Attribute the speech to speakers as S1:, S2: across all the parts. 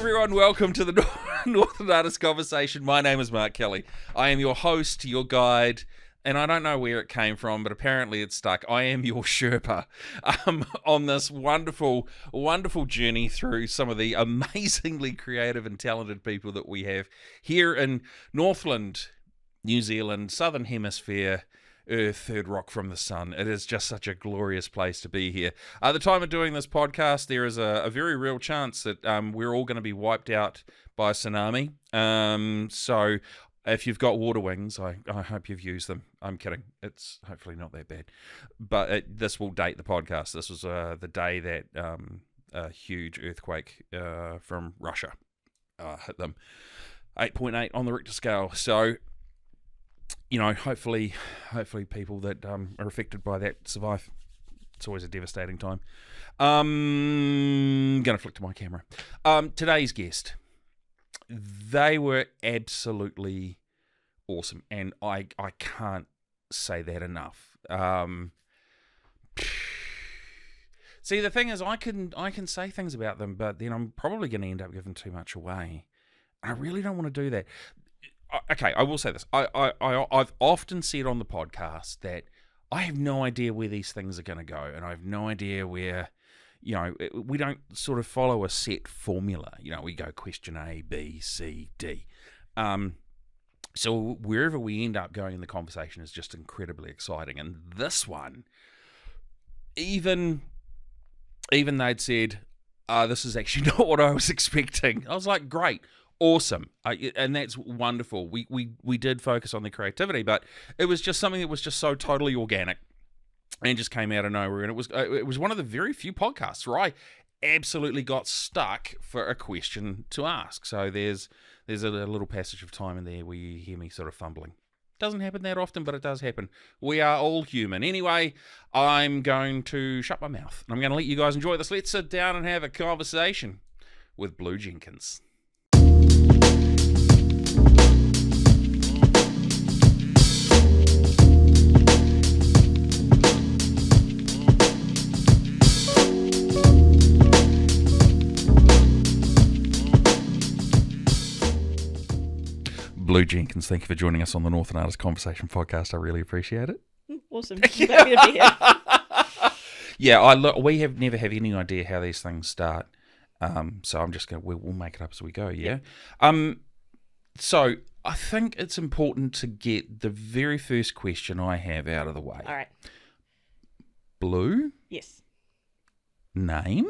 S1: everyone, welcome to the Northland Artists Conversation. My name is Mark Kelly. I am your host, your guide, and I don't know where it came from, but apparently it's stuck. I am your Sherpa on this wonderful, wonderful journey through some of the amazingly creative and talented people that we have here in Northland, New Zealand, Southern Hemisphere, Earth, third rock from the sun. It is just such a glorious place to be here. At the time of doing this podcast, there is a very real chance that we're all going to be wiped out by a tsunami. So if you've got water wings, I hope you've used them. I'm kidding. It's hopefully not that bad. But this will date the podcast. This was the day that a huge earthquake from Russia hit them. 8.8 on the Richter scale. So, you know, hopefully people that are affected by that survive. It's always a devastating time. Going to flick to my camera. Today's guest, they were absolutely awesome, and I can't say that enough. See, the thing is, I can say things about them, but then I'm probably going to end up giving too much away. I really don't want to do that. Okay, I will say this. I've often said on the podcast that I have no idea where these things are going to go, and I have no idea where, you know, we don't sort of follow a set formula. You know, we go question A, B, C, D. So wherever we end up going in the conversation is just incredibly exciting. And this one, even they'd said, this is actually not what I was expecting. I was like, great. Awesome, and that's wonderful. We did focus on the creativity, but it was just something that was just so totally organic and just came out of nowhere. And it was one of the very few podcasts where I absolutely got stuck for a question to ask. So there's a little passage of time in there where you hear me sort of fumbling. Doesn't happen that often, but it does happen. We are all human. Anyway, I'm going to shut my mouth and I'm going to let you guys enjoy this. Let's sit down and have a conversation with Blu Jenkins. Blu Jenkins, thank you for joining us on the Northland Artists Conversation podcast. I really appreciate it.
S2: Awesome. I'm happy to be here.
S1: Yeah, we have never have any idea how these things start. So I'm just we'll make it up as we go. Yeah. So I think it's important to get the very first question I have out of the way.
S2: All right.
S1: Blu?
S2: Yes.
S1: Name?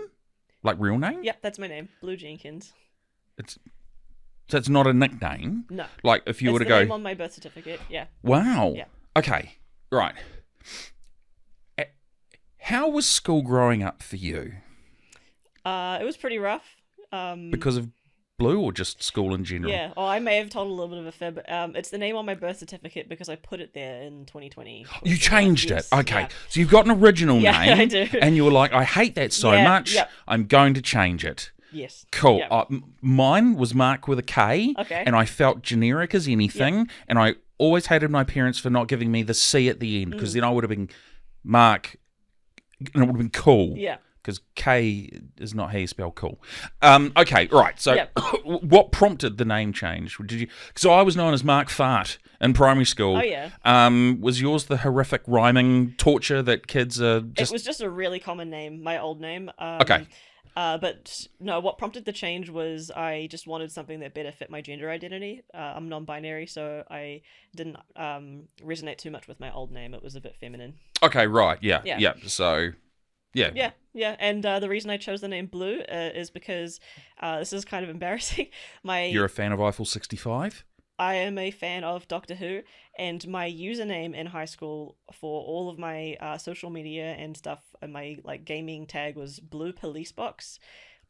S1: Like real name?
S2: Yep, that's my name. Blu Jenkins.
S1: So it's not a nickname?
S2: No.
S1: Like if you were to go...
S2: It's the name on my birth certificate, yeah.
S1: Wow.
S2: Yeah.
S1: Okay, right. How was school growing up for you?
S2: It was pretty rough.
S1: Because of Blu or just school in general?
S2: Yeah, I may have told a little bit of a fib. It's the name on my birth certificate because I put it there in 2020.
S1: You changed it? Okay.
S2: Yeah.
S1: So you've got an original name.
S2: Yeah, I do.
S1: And you were like, I hate that so much.
S2: Yep.
S1: I'm going to change it.
S2: Yes.
S1: Cool.
S2: Yep.
S1: Mine was Mark with a K.
S2: Okay.
S1: And I felt generic as anything. Yep. And I always hated my parents for not giving me the C at the end because then I would have been Mark and it would have been cool.
S2: Yeah.
S1: Because K is not how you spell cool. Okay, right. So what prompted the name change? Did you? Because I was known as Mark Fart in primary school.
S2: Oh, yeah.
S1: Was yours the horrific rhyming torture that kids are just...
S2: It was just a really common name, my old name.
S1: Okay.
S2: But no, what prompted the change was I just wanted something that better fit my gender identity. I'm non-binary, so I didn't resonate too much with my old name. It was a bit feminine.
S1: Okay, right. Yeah. So... Yeah.
S2: And the reason I chose the name Blu is because this is kind of embarrassing.
S1: You're a fan of Eiffel 65?
S2: I am a fan of Doctor Who, and my username in high school for all of my social media and stuff, and my gaming tag was Blu Police Box,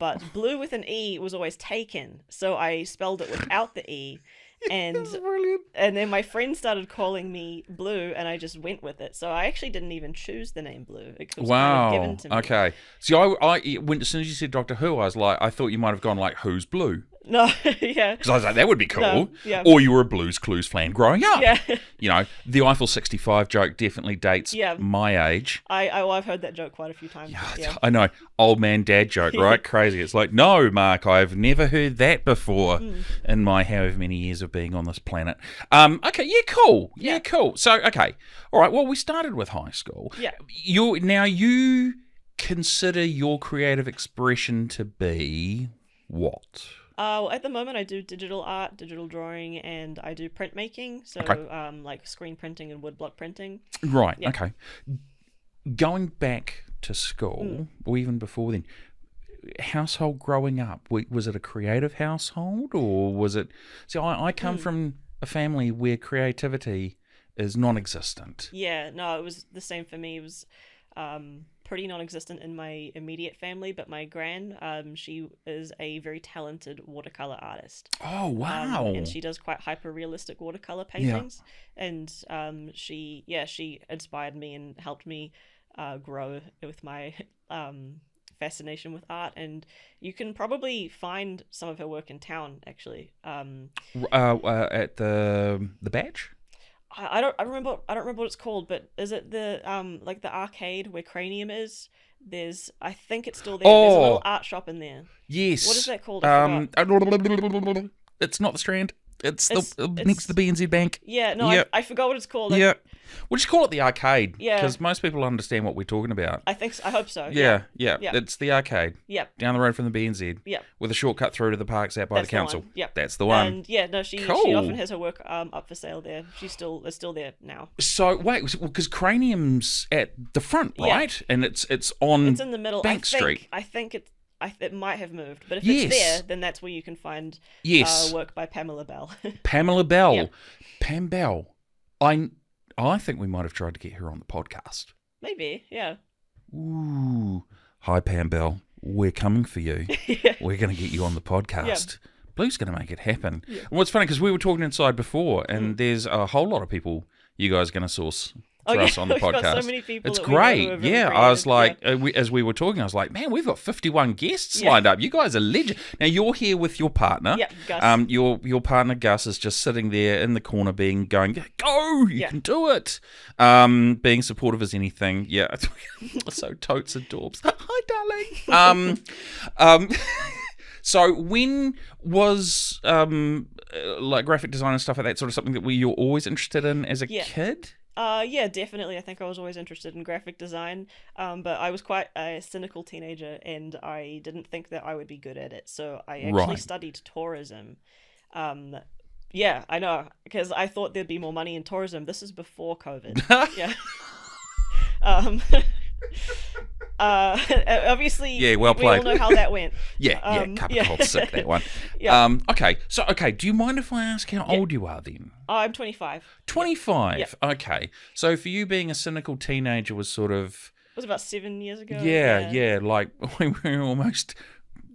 S2: but Blue with an E was always taken, so I spelled it without the E. And then my friend started calling me Blu, and I just went with it. So I actually didn't even choose the name Blu. It was kind of given to me.
S1: Okay. See, I when as soon as you said Doctor Who, I thought you might have gone like, who's Blue?
S2: No, yeah.
S1: Because I was like, that would be cool.
S2: No, yeah.
S1: Or you were a Blues Clues fan growing up.
S2: Yeah.
S1: You know, the Eiffel 65 joke definitely dates
S2: Yeah.
S1: my age.
S2: I've heard that joke quite a few times. Yeah.
S1: I know. Old man dad joke, right? Crazy. It's like, no, Mark, I've never heard that before in my however many years of being on this planet. Okay, yeah, cool. Yeah, cool. So, okay. All right, well, we started with high school.
S2: Yeah.
S1: You consider your creative expression to be what?
S2: Well, at the moment, I do digital art, digital drawing, and I do printmaking. So, like screen printing and woodblock printing.
S1: Right.
S2: Yeah.
S1: Okay. Going back to school, or even before then, household growing up, was it a creative household, or was it? See, I come from a family where creativity is non-existent.
S2: Yeah. No, it was the same for me. It was pretty non-existent in my immediate family, but my gran, she is a very talented watercolor artist.
S1: Oh, wow.
S2: And she does quite hyper-realistic watercolor paintings. And she inspired me and helped me grow with my fascination with art. And you can probably find some of her work in town, actually.
S1: At the Batch?
S2: I don't remember what it's called, but is it the like the arcade where Cranium is? I think it's still there. There's a little art shop in there.
S1: Yes.
S2: What is that called? I forgot.
S1: It's not the Strand. It's next to the BNZ Bank.
S2: Yeah, no,
S1: Yep.
S2: I forgot what it's called.
S1: Yeah. We'll just call it the arcade.
S2: Yeah.
S1: Because most people understand what we're talking about.
S2: I think so. I hope so.
S1: Yeah.
S2: Yeah.
S1: It's the arcade.
S2: Yep.
S1: Down the road from the BNZ.
S2: Yep.
S1: With a shortcut through to the parks out by
S2: That's
S1: the council.
S2: one. Yep.
S1: That's the one.
S2: And yeah, no, she
S1: Cool.
S2: often has her work up for sale there. It's still there now.
S1: So wait, because Cranium's at the front, right? And it's on
S2: It's in the middle.
S1: Bank Street.
S2: I think it might have moved, but if
S1: Yes.
S2: it's there, then that's where you can find work by Pamela Bell.
S1: Pamela Bell.
S2: Yeah.
S1: Pam Bell. I think we might have tried to get her on the podcast.
S2: Maybe, yeah.
S1: Ooh. Hi, Pam Bell. We're coming for you.
S2: Yeah.
S1: We're going to get you on the podcast. Blue's going to make it happen.
S2: Yeah.
S1: And what's funny, because we were talking inside before, and there's a whole lot of people you guys are going to source for us on the
S2: We've
S1: podcast.
S2: got so many people
S1: It's
S2: that we know who
S1: great.
S2: are very
S1: Yeah, I
S2: creative.
S1: was like, as we were talking, I was like, man, we've got 51 guests lined up. You guys are legend. Now you're here with your partner.
S2: Yeah, Gus.
S1: Your partner Gus is just sitting there in the corner, going, go, you can do it. Being supportive as anything. Yeah, so totes and dorps. Hi, darling. So when was like graphic design and stuff like that sort of something that you were always interested in as a kid?
S2: Yeah, definitely. I think I was always interested in graphic design, but I was quite a cynical teenager, and I didn't think that I would be good at it. So I actually studied tourism. Yeah, I know, because I thought there'd be more money in tourism. This is before COVID. Yeah. Obviously,
S1: well played.
S2: We all know how that went.
S1: Cup of cold sick, that one.
S2: Yeah.
S1: Okay, do you mind if I ask how old you are then?
S2: I'm 25.
S1: 25.
S2: Yeah.
S1: Okay, so for you being a cynical teenager was sort of
S2: It was about 7 years ago.
S1: yeah, like we were almost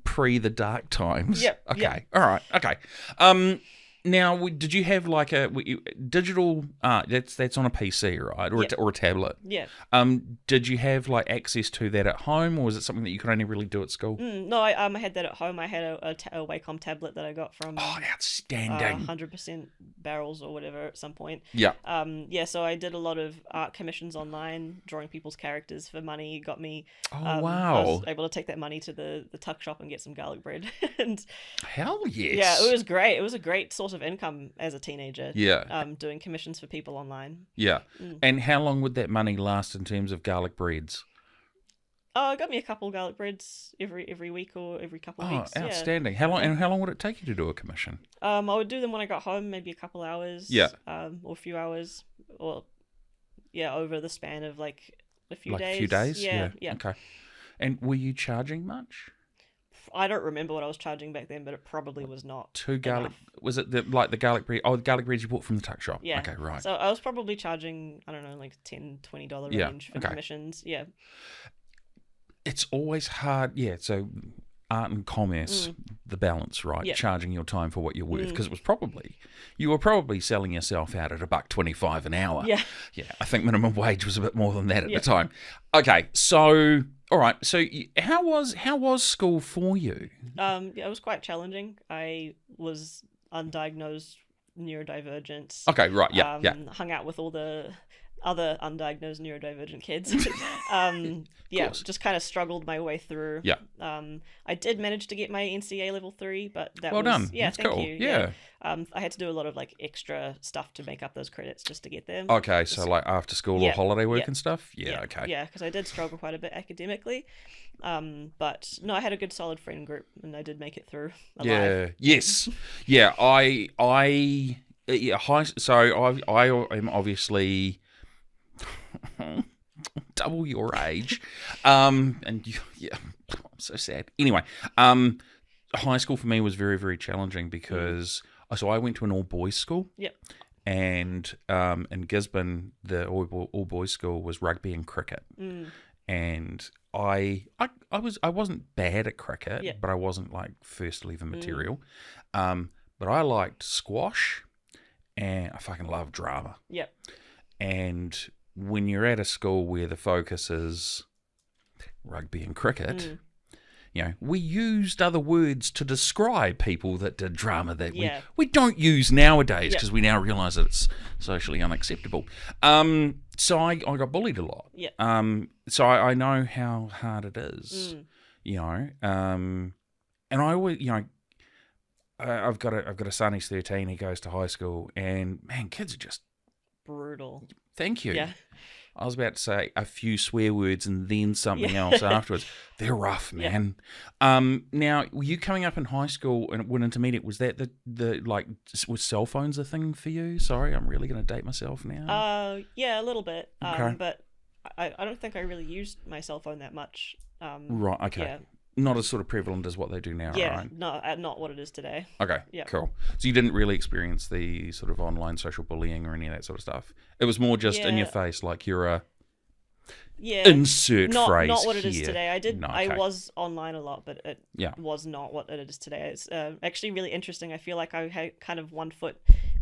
S1: pre the dark times.
S2: Yep.
S1: Okay.
S2: Yep.
S1: All right. Okay. Now, did you have like a digital? That's on a PC, right, or a tablet?
S2: Yeah.
S1: Did you have like access to that at home, or was it something that you could only really do at school?
S2: No, I had that at home. I had a Wacom tablet that I got from
S1: outstanding
S2: 100% Barrels or whatever at some point.
S1: Yeah.
S2: So I did a lot of art commissions online, drawing people's characters for money. Got me.
S1: Wow.
S2: I was able to take that money to the tuck shop and get some garlic bread. And
S1: hell yes.
S2: yeah, it was great. It was a great source of income as a teenager.
S1: Yeah.
S2: Doing commissions for people online.
S1: Yeah. And how long would that money last in terms of garlic breads?
S2: It got me a couple garlic breads every week or every couple of weeks.
S1: Outstanding. How long would it take you to do a commission?
S2: I would do them when I got home, maybe a couple hours.
S1: Yeah.
S2: Or a few hours, or over the span of like a few days.
S1: A few days.
S2: Yeah.
S1: Okay. And were you charging much?
S2: I don't remember what I was charging back then, but it probably was not.
S1: 2 garlic.
S2: enough.
S1: Was it the garlic bread? Oh, the garlic breads you bought from the tuck shop.
S2: Yeah.
S1: Okay, right.
S2: So I was probably charging, I don't know, like $10-$20 range for commissions. Yeah.
S1: It's always hard. Yeah. So art and commerce, the balance, right?
S2: Yeah.
S1: Charging your time for what you're worth, because you were probably selling yourself out at $1.25 an hour.
S2: Yeah.
S1: Yeah. I think minimum wage was a bit more than that at the time. Okay. So All right. So how was school for you?
S2: Yeah, it was quite challenging. I was undiagnosed neurodivergent.
S1: Okay. Right. Yeah. Yeah.
S2: Hung out with all the other undiagnosed neurodivergent kids.
S1: Of
S2: Yeah,
S1: course.
S2: just kind of struggled my way through.
S1: Yeah.
S2: I did manage to get my NCA level 3, but that
S1: Well
S2: was
S1: done.
S2: yeah,
S1: That's
S2: thank
S1: cool.
S2: you.
S1: Yeah.
S2: I had to do a lot of like extra stuff to make up those credits just to get there.
S1: Okay. So like after school or
S2: Yeah,
S1: holiday work
S2: yeah,
S1: and stuff. Yeah.
S2: yeah,
S1: Okay.
S2: yeah, because I did struggle quite a bit academically. But no, I had a good solid friend group, and I did make it through alive.
S1: Yeah. Yes. Yeah. Yeah. I am obviously double your age, and yeah, I'm so sad. Anyway, high school for me was very, very challenging because so I went to an all boys school.
S2: Yep.
S1: And in Gisborne, the all boys school was rugby and cricket, and I wasn't bad at cricket,
S2: Yeah.
S1: but I wasn't like first lever material. But I liked squash, and I fucking love drama.
S2: Yep.
S1: And when you're at a school where the focus is rugby and cricket, we used other words to describe people that did drama that we don't use nowadays because we now realise that it's socially unacceptable. So I got bullied a lot.
S2: Yeah.
S1: So I know how hard it is, and I always, I've got a son, he's 13, he goes to high school, and man, kids are just
S2: Brutal.
S1: Thank you.
S2: Yeah.
S1: I was about to say a few swear words and then something else afterwards. They're rough, man. Now, were you coming up in high school and when intermediate, was that the like, was cell phones a thing for you? Sorry, I'm really going to date myself now.
S2: Yeah, a little bit.
S1: Okay.
S2: But I don't think I really used my cell phone that much.
S1: Right, okay.
S2: Yeah.
S1: Not as sort of prevalent as what they do now,
S2: Yeah,
S1: right?
S2: no, not what it is today.
S1: Okay,
S2: Yeah.
S1: cool. So you didn't really experience the sort of online social bullying or any of that sort of stuff? It was more just in your face, like you're a insert phrase
S2: not what it is
S1: here.
S2: today. I did.
S1: No,
S2: I
S1: okay.
S2: was online a lot, but it was not what it is today. It's actually really interesting. I feel like I had kind of one foot.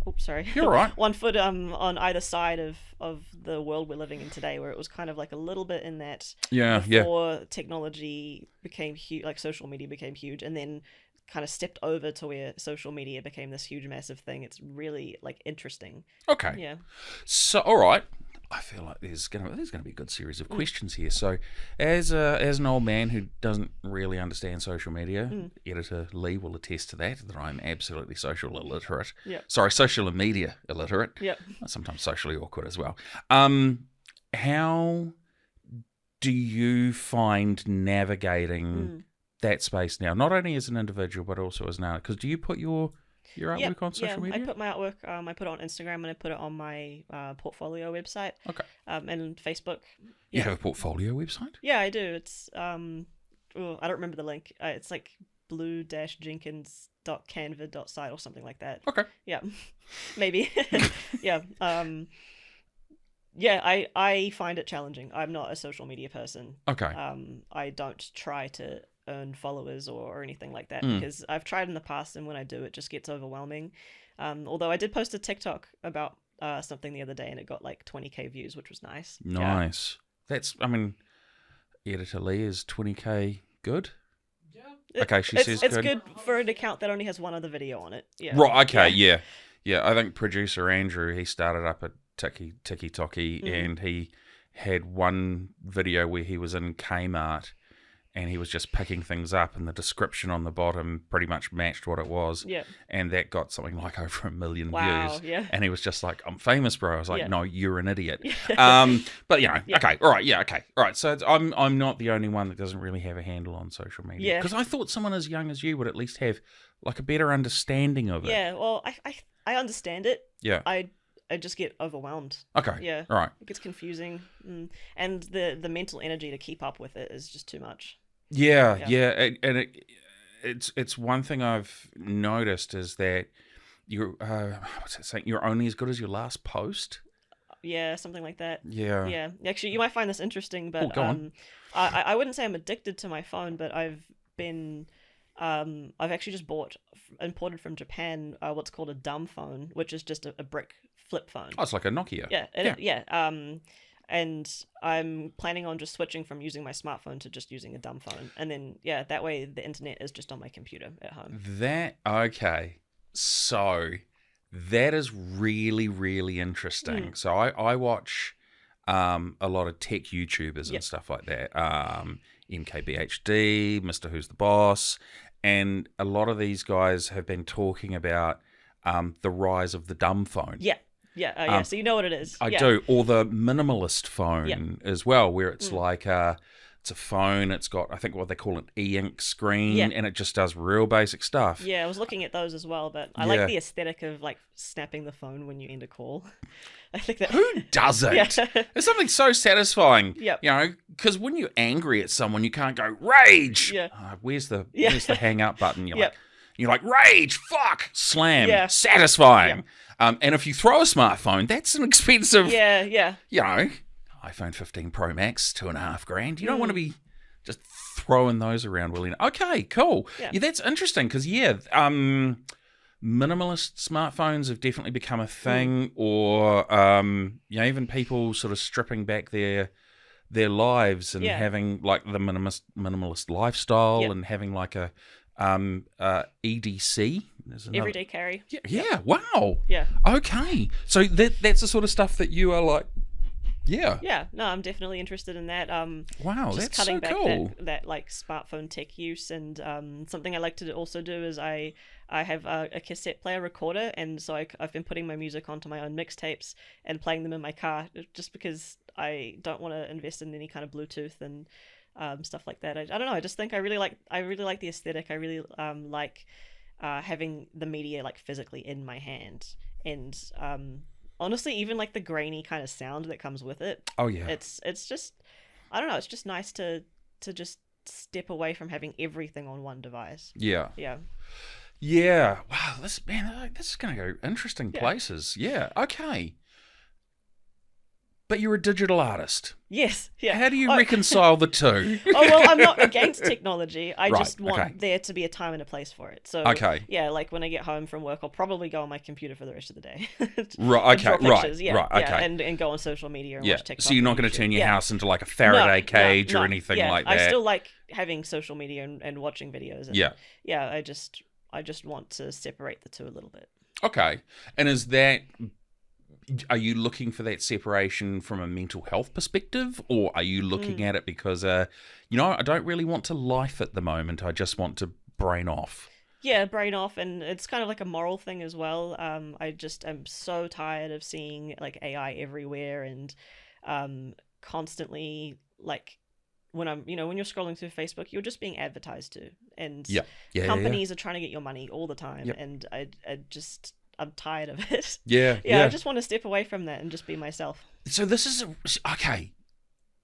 S2: Oops, sorry.
S1: You're all right.
S2: One foot on either side of the world we're living in today, where it was kind of like a little bit in that before technology became huge, like social media became huge, and then kind of stepped over to where social media became this huge, massive thing. It's really like interesting.
S1: Okay.
S2: Yeah.
S1: So, all right. I feel like there's gonna be a good series of questions here. So, as an old man who doesn't really understand social media, editor Lee will attest to that I'm absolutely social illiterate.
S2: Yeah.
S1: Sorry, social and media illiterate.
S2: Yeah.
S1: Sometimes socially awkward as well. How do you find navigating that space now? Not only as an individual, but also as an artist. Because do you put your artwork on social media?
S2: I put my artwork. I put it on Instagram and I put it on my portfolio website.
S1: Okay.
S2: And Facebook.
S1: You have a portfolio website?
S2: Yeah, I do. It's I don't remember the link. It's like blu-jenkins.canva.site or something like that.
S1: Okay.
S2: Yeah, maybe. Yeah. Yeah. I find it challenging. I'm not a social media person.
S1: Okay.
S2: I don't try to earn followers or anything like that because I've tried in the past, and when I do, it just gets overwhelming. Although I did post a TikTok about something the other day, and it got like 20k views, which was nice.
S1: Nice. That's, I mean, editor Lee, is 20k good?
S2: Yeah.
S1: Okay, she says
S2: it's
S1: good.
S2: good for an account that only has one other video on it. Yeah.
S1: Right. Okay. Yeah. I think producer Andrew, he started up at Tiki Toki, and he had one video where he was in Kmart. And he was just picking things up, and the description on the bottom pretty much matched what it was.
S2: Yeah.
S1: And that got something like over 1 million
S2: Wow,
S1: views.
S2: yeah.
S1: And he was just like, "I'm famous, bro." I was like, "No, you're an idiot."
S2: Yeah.
S1: But okay, all right, okay, all right. So I'm not the only one that doesn't really have a handle on social media.
S2: Yeah.
S1: Because I thought someone as young as you would at least have like a better understanding of it.
S2: Yeah. Well, I understand it.
S1: Yeah.
S2: I just get overwhelmed.
S1: Okay.
S2: Yeah.
S1: All right.
S2: It gets confusing, and the mental energy to keep up with it is just too much.
S1: Yeah. And it's one thing I've noticed is that you're what's that saying? You're only as good as your last post.
S2: Yeah, something like that.
S1: Yeah.
S2: Yeah. Actually, you might find this interesting, but
S1: go on.
S2: I wouldn't say I'm addicted to my phone, but I've actually just imported from Japan what's called a dumb phone, which is just a brick flip phone.
S1: Oh, it's like a Nokia.
S2: Yeah. Yeah. and I'm planning on just switching from using my smartphone to just using a dumb phone, and then that way the internet is just on my computer at home.
S1: Okay. So that is really, really interesting. So I watch a lot of tech YouTubers and stuff like that. MKBHD, Mr. Who's the Boss, and a lot of these guys have been talking about the rise of the dumb phone.
S2: Yeah. So you know what it is.
S1: I do. Or the minimalist phone as well, where it's like it's a phone. It's got, I think, what they call an e-ink screen, and it just does real basic stuff.
S2: Yeah, I was looking at those as well, but I like the aesthetic of like snapping the phone when you end a call. I think that
S1: Who doesn't? There's something so satisfying.
S2: Yep.
S1: You know, because when you're angry at someone, you can't go rage.
S2: Yeah.
S1: Where's the hang up button?
S2: Yep.
S1: You're like rage, fuck, slam, satisfying. And if you throw a smartphone, that's an expensive.
S2: Yeah.
S1: You know, iPhone 15 Pro Max, $2,500. You don't want to be just throwing those around willy. Okay, cool. Yeah, that's interesting because minimalist smartphones have definitely become a thing, or even people sort of stripping back their lives and having like the minimalist lifestyle and having like a EDC.
S2: Everyday carry.
S1: Yeah. Wow.
S2: Yeah.
S1: Okay. So that's the sort of stuff that you are like. Yeah.
S2: Yeah. No, I'm definitely interested in that.
S1: Wow,
S2: just
S1: that's
S2: cutting
S1: so
S2: back
S1: cool.
S2: that like smartphone tech use, and something I like to also do is I have a cassette player recorder, and so I've been putting my music onto my own mixtapes and playing them in my car, just because I don't want to invest in any kind of Bluetooth and stuff like that. I don't know. I just think I really like the aesthetic. I really like having the media like physically in my hand, and honestly, even like the grainy kind of sound that comes with it.
S1: Oh yeah.
S2: It's just, I don't know. It's just nice to just step away from having everything on one device.
S1: Yeah.
S2: Yeah.
S1: Yeah. Wow. This is going to go interesting places. Yeah. Okay. But you're a digital artist.
S2: Yes. Yeah.
S1: How do you reconcile the two?
S2: Well, I'm not against technology. I just want there to be a time and a place for it. So, yeah, like when I get home from work, I'll probably go on my computer for the rest of the day.
S1: Right. Okay.
S2: Draw pictures,
S1: Right. Okay.
S2: Yeah, and go on social media and watch TikTok.
S1: So you're not going to turn your house into like a Faraday cage or anything like that.
S2: I still like having social media and watching videos. And, yeah. I just want to separate the two a little bit.
S1: Okay. And are you looking for that separation from a mental health perspective, or are you looking at it because, I don't really want to life at the moment. I just want to brain off.
S2: Yeah, brain off, and it's kind of like a moral thing as well. I just am so tired of seeing like AI everywhere and constantly like when you're scrolling through Facebook, you're just being advertised to, and companies are trying to get your money all the time, and I'm tired of it.
S1: Yeah.
S2: I just want to step away from that and just be myself.
S1: So this is okay.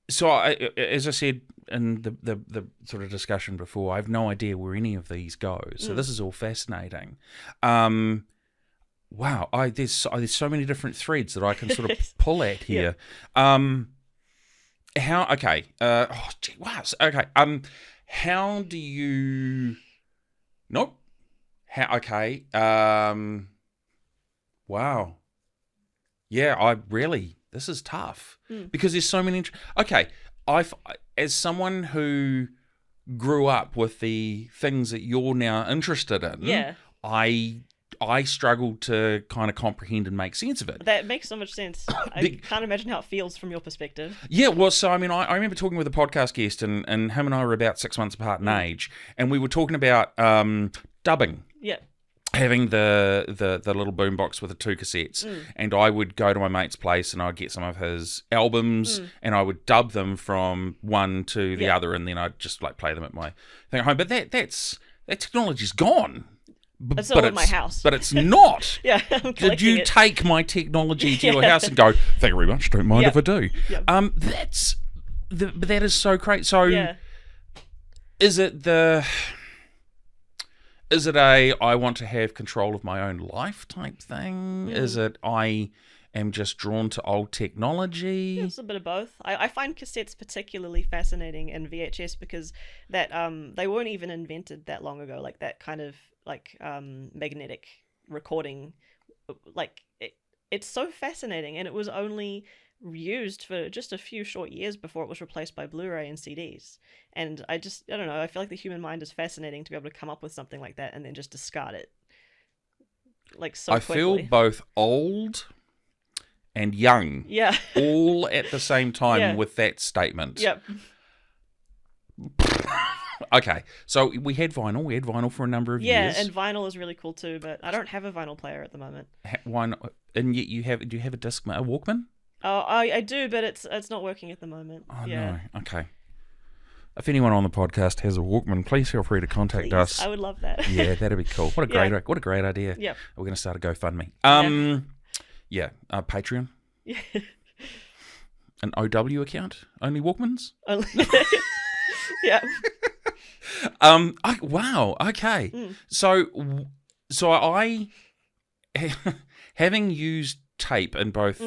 S1: So as I said in the sort of discussion before, I have no idea where any of these go. So this is all fascinating. Wow, there's so many different threads that I can sort of pull at here. How do you? Nope. How? Okay. Wow. Yeah, this is tough because there's so many. Okay, as someone who grew up with the things that you're now interested in, I struggled to kind of comprehend and make sense of it.
S2: That makes so much sense. I can't imagine how it feels from your perspective.
S1: Yeah, well, so I mean, I remember talking with a podcast guest, and him and I were about 6 months apart in age, and we were talking about dubbing.
S2: Yeah.
S1: Having the little boombox with the 2 cassettes, and I would go to my mate's place and I'd get some of his albums and I would dub them from one to the other, and then I'd just like play them at my thing at home. But that technology's gone.
S2: It's all in my house.
S1: But it's not.
S2: Yeah.
S1: Did you take my technology to your house and go, thank you very much, don't mind if I do?
S2: Yep.
S1: That is so great. So is it I want to have control of my own life type thing? Is it I am just drawn to old technology?
S2: Yeah, it's a bit of both. I find cassettes particularly fascinating, and VHS because that they weren't even invented that long ago. Like that kind of like magnetic recording, like it's so fascinating, and it was only used for just a few short years before it was replaced by Blu-ray and CDs. And I don't know, I feel like the human mind is fascinating to be able to come up with something like that and then just discard it. Like, so quickly.
S1: I feel both old and young.
S2: Yeah.
S1: All at the same time
S2: Yeah.
S1: with that statement.
S2: Yep.
S1: Okay, so we had vinyl for a number of years.
S2: Yeah, and vinyl is really cool too, but I don't have a vinyl player at the moment.
S1: Why not? And yet do you have a Walkman?
S2: Oh, I do, but it's not working at the moment.
S1: Oh,
S2: yeah.
S1: no. Okay. If anyone on the podcast has a Walkman, please feel free to contact us.
S2: I would love that.
S1: Yeah, that'd be cool. What a great idea.
S2: Yep.
S1: We're going to start a GoFundMe. Patreon.
S2: Yeah.
S1: An OW account? Only Walkmans?
S2: Yeah.
S1: Wow. Okay. So I, having used tape in both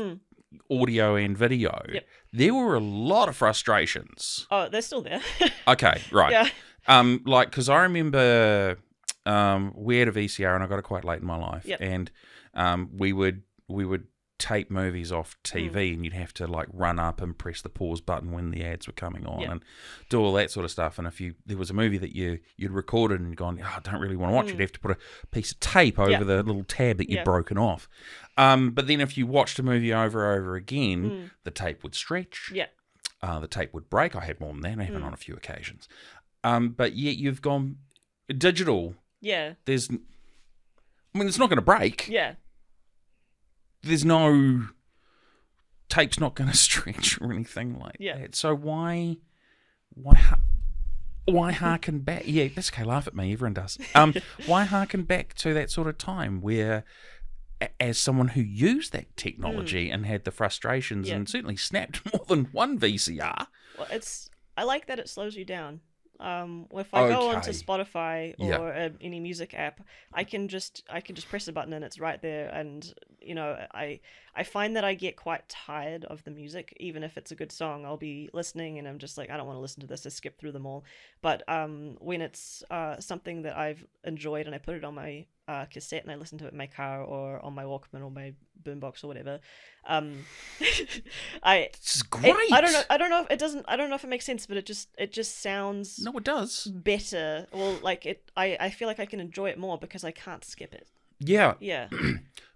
S1: audio and video,
S2: Yep.
S1: there were a lot of frustrations.
S2: Oh, they're still there.
S1: Okay, right.
S2: Yeah.
S1: Because I remember we had a VCR and I got it quite late in my life,
S2: Yep.
S1: and we would tape movies off TV, and you'd have to like run up and press the pause button when the ads were coming on, and do all that sort of stuff. And if there was a movie that you'd recorded and gone, I don't really want to watch, you'd have to put a piece of tape over the little tab that you'd broken off. But then if you watched a movie over and over again, the tape would stretch.
S2: Yeah.
S1: The tape would break. I had more than that. I happened on a few occasions. But yet you've gone digital.
S2: Yeah.
S1: It's not going to break.
S2: Yeah.
S1: There's no tape's not going to stretch or anything like that. So why harken back? Yeah, that's okay. Laugh at me. Everyone does. Why harken back to that sort of time where, as someone who used that technology and had the frustrations and certainly snapped more than one VCR?
S2: Well, I like that it slows you down. If I go onto Spotify or any music app, I can just press a button and it's right there. And I find that I get quite tired of the music, even if it's a good song. I'll be listening and I'm just like, I don't want to listen to this. I skip through them all. But when it's something that I've enjoyed and I put it on my cassette and I listen to it in my car or on my Walkman or my boombox or whatever,
S1: It's great.
S2: I don't know if it doesn't. I don't know if it makes sense, but it just sounds.
S1: No, it does.
S2: Better. Well, like it. I feel like I can enjoy it more because I can't skip it.
S1: Yeah.
S2: Yeah.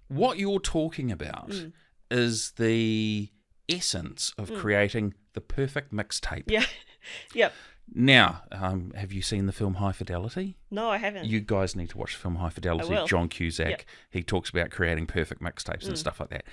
S1: What you're talking about is the essence of creating the perfect mixtape.
S2: Yeah. Yep.
S1: Now, have you seen the film High Fidelity?
S2: No, I haven't.
S1: You guys need to watch the film High Fidelity.
S2: I will.
S1: John Cusack.
S2: Yep.
S1: He talks about creating perfect mixtapes and stuff like that.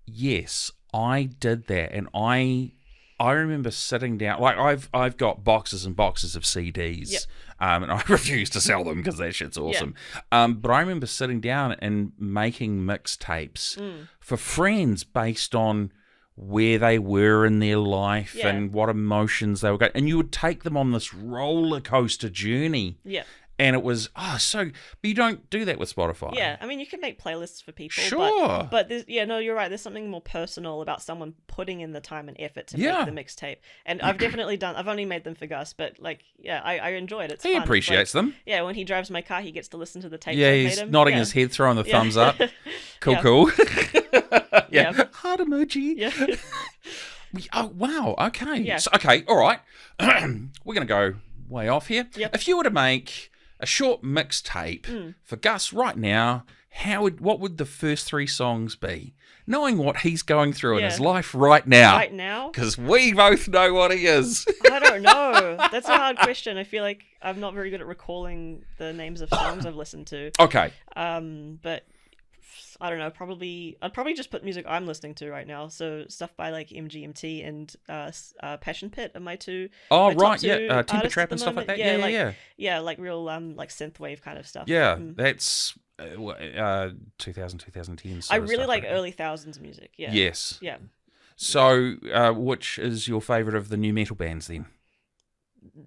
S1: Yes, I did that, and I remember sitting down. Like I've got boxes and boxes of CDs, and I refuse to sell them because that shit's awesome. But I remember sitting down and making mixtapes for friends based on where they were in their life and what emotions they were going. And you would take them on this roller coaster journey.
S2: Yeah.
S1: And it was, but you don't do that with Spotify.
S2: Yeah, I mean, you can make playlists for people.
S1: Sure.
S2: But you're right. There's something more personal about someone putting in the time and effort to make the mixtape. And I've definitely I've only made them for Gus, but I enjoy it. It's
S1: He
S2: fun.
S1: appreciates them.
S2: Yeah, when he drives my car, he gets to listen to the tapes.
S1: Yeah,
S2: I've
S1: he's
S2: made him.
S1: nodding his head, throwing the thumbs up. Cool,
S2: Yeah.
S1: cool.
S2: Yeah.
S1: Heart emoji.
S2: Yeah.
S1: Oh, wow. Okay.
S2: Yeah.
S1: So, okay, all right. We're going to go way off here.
S2: Yep.
S1: If you were to make a short mixtape for Gus right now, what would the first 3 songs be? Knowing what he's going through in his life right now.
S2: Right now?
S1: Because we both know what he is.
S2: I don't know. That's a hard question. I feel like I'm not very good at recalling the names of songs I've listened to.
S1: Okay.
S2: But I don't know. I'd probably just put music I'm listening to right now. So stuff by like MGMT and Passion Pit are my two.
S1: Oh,
S2: my top
S1: right.
S2: two
S1: Yeah. Timber
S2: artists
S1: Trap
S2: at the
S1: and stuff like
S2: moment.
S1: that. Yeah.
S2: Yeah, like real like synthwave kind of stuff.
S1: Yeah. That's 2000, 2010.
S2: I really like early thousands music. Yeah.
S1: Yes.
S2: Yeah.
S1: So, which is your favourite of the new metal bands then?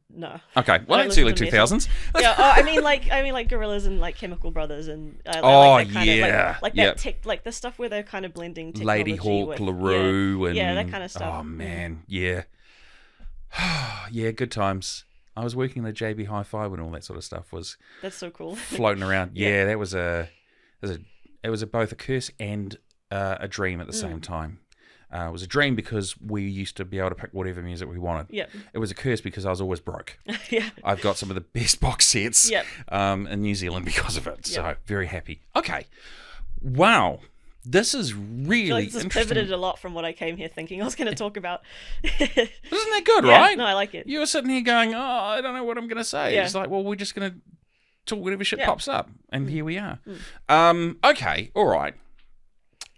S2: No.
S1: Okay, well
S2: I
S1: that's
S2: listen
S1: early
S2: to
S1: 2000s.
S2: Yeah, I mean like Gorillaz and like Chemical Brothers and like that kind of like that tech, like the stuff where they're kind of blending technology
S1: Lady Hawk,
S2: with,
S1: LaRue, and
S2: that kind of stuff.
S1: Oh man, yeah, yeah, good times. I was working at JB Hi-Fi when all that sort of stuff was
S2: That's so cool.
S1: floating around. Yeah, that was it was both a curse and a dream at the same time. It was a dream because we used to be able to pick whatever music we wanted.
S2: Yep.
S1: It was a curse because I was always broke.
S2: Yeah.
S1: I've got some of the best box sets
S2: Yep.
S1: in New Zealand because of it. So
S2: Yep.
S1: very happy. Okay. Wow. This is
S2: I feel
S1: really
S2: like this has
S1: interesting.
S2: pivoted a lot from what I came here thinking I was going to talk about.
S1: Isn't that good,
S2: Yeah,
S1: right?
S2: no, I like it.
S1: You were sitting here going, oh, I don't know what I'm going to say.
S2: Yeah.
S1: It's like, well, we're just going to talk whatever shit
S2: Yeah.
S1: pops up. And here we are. Okay. All right.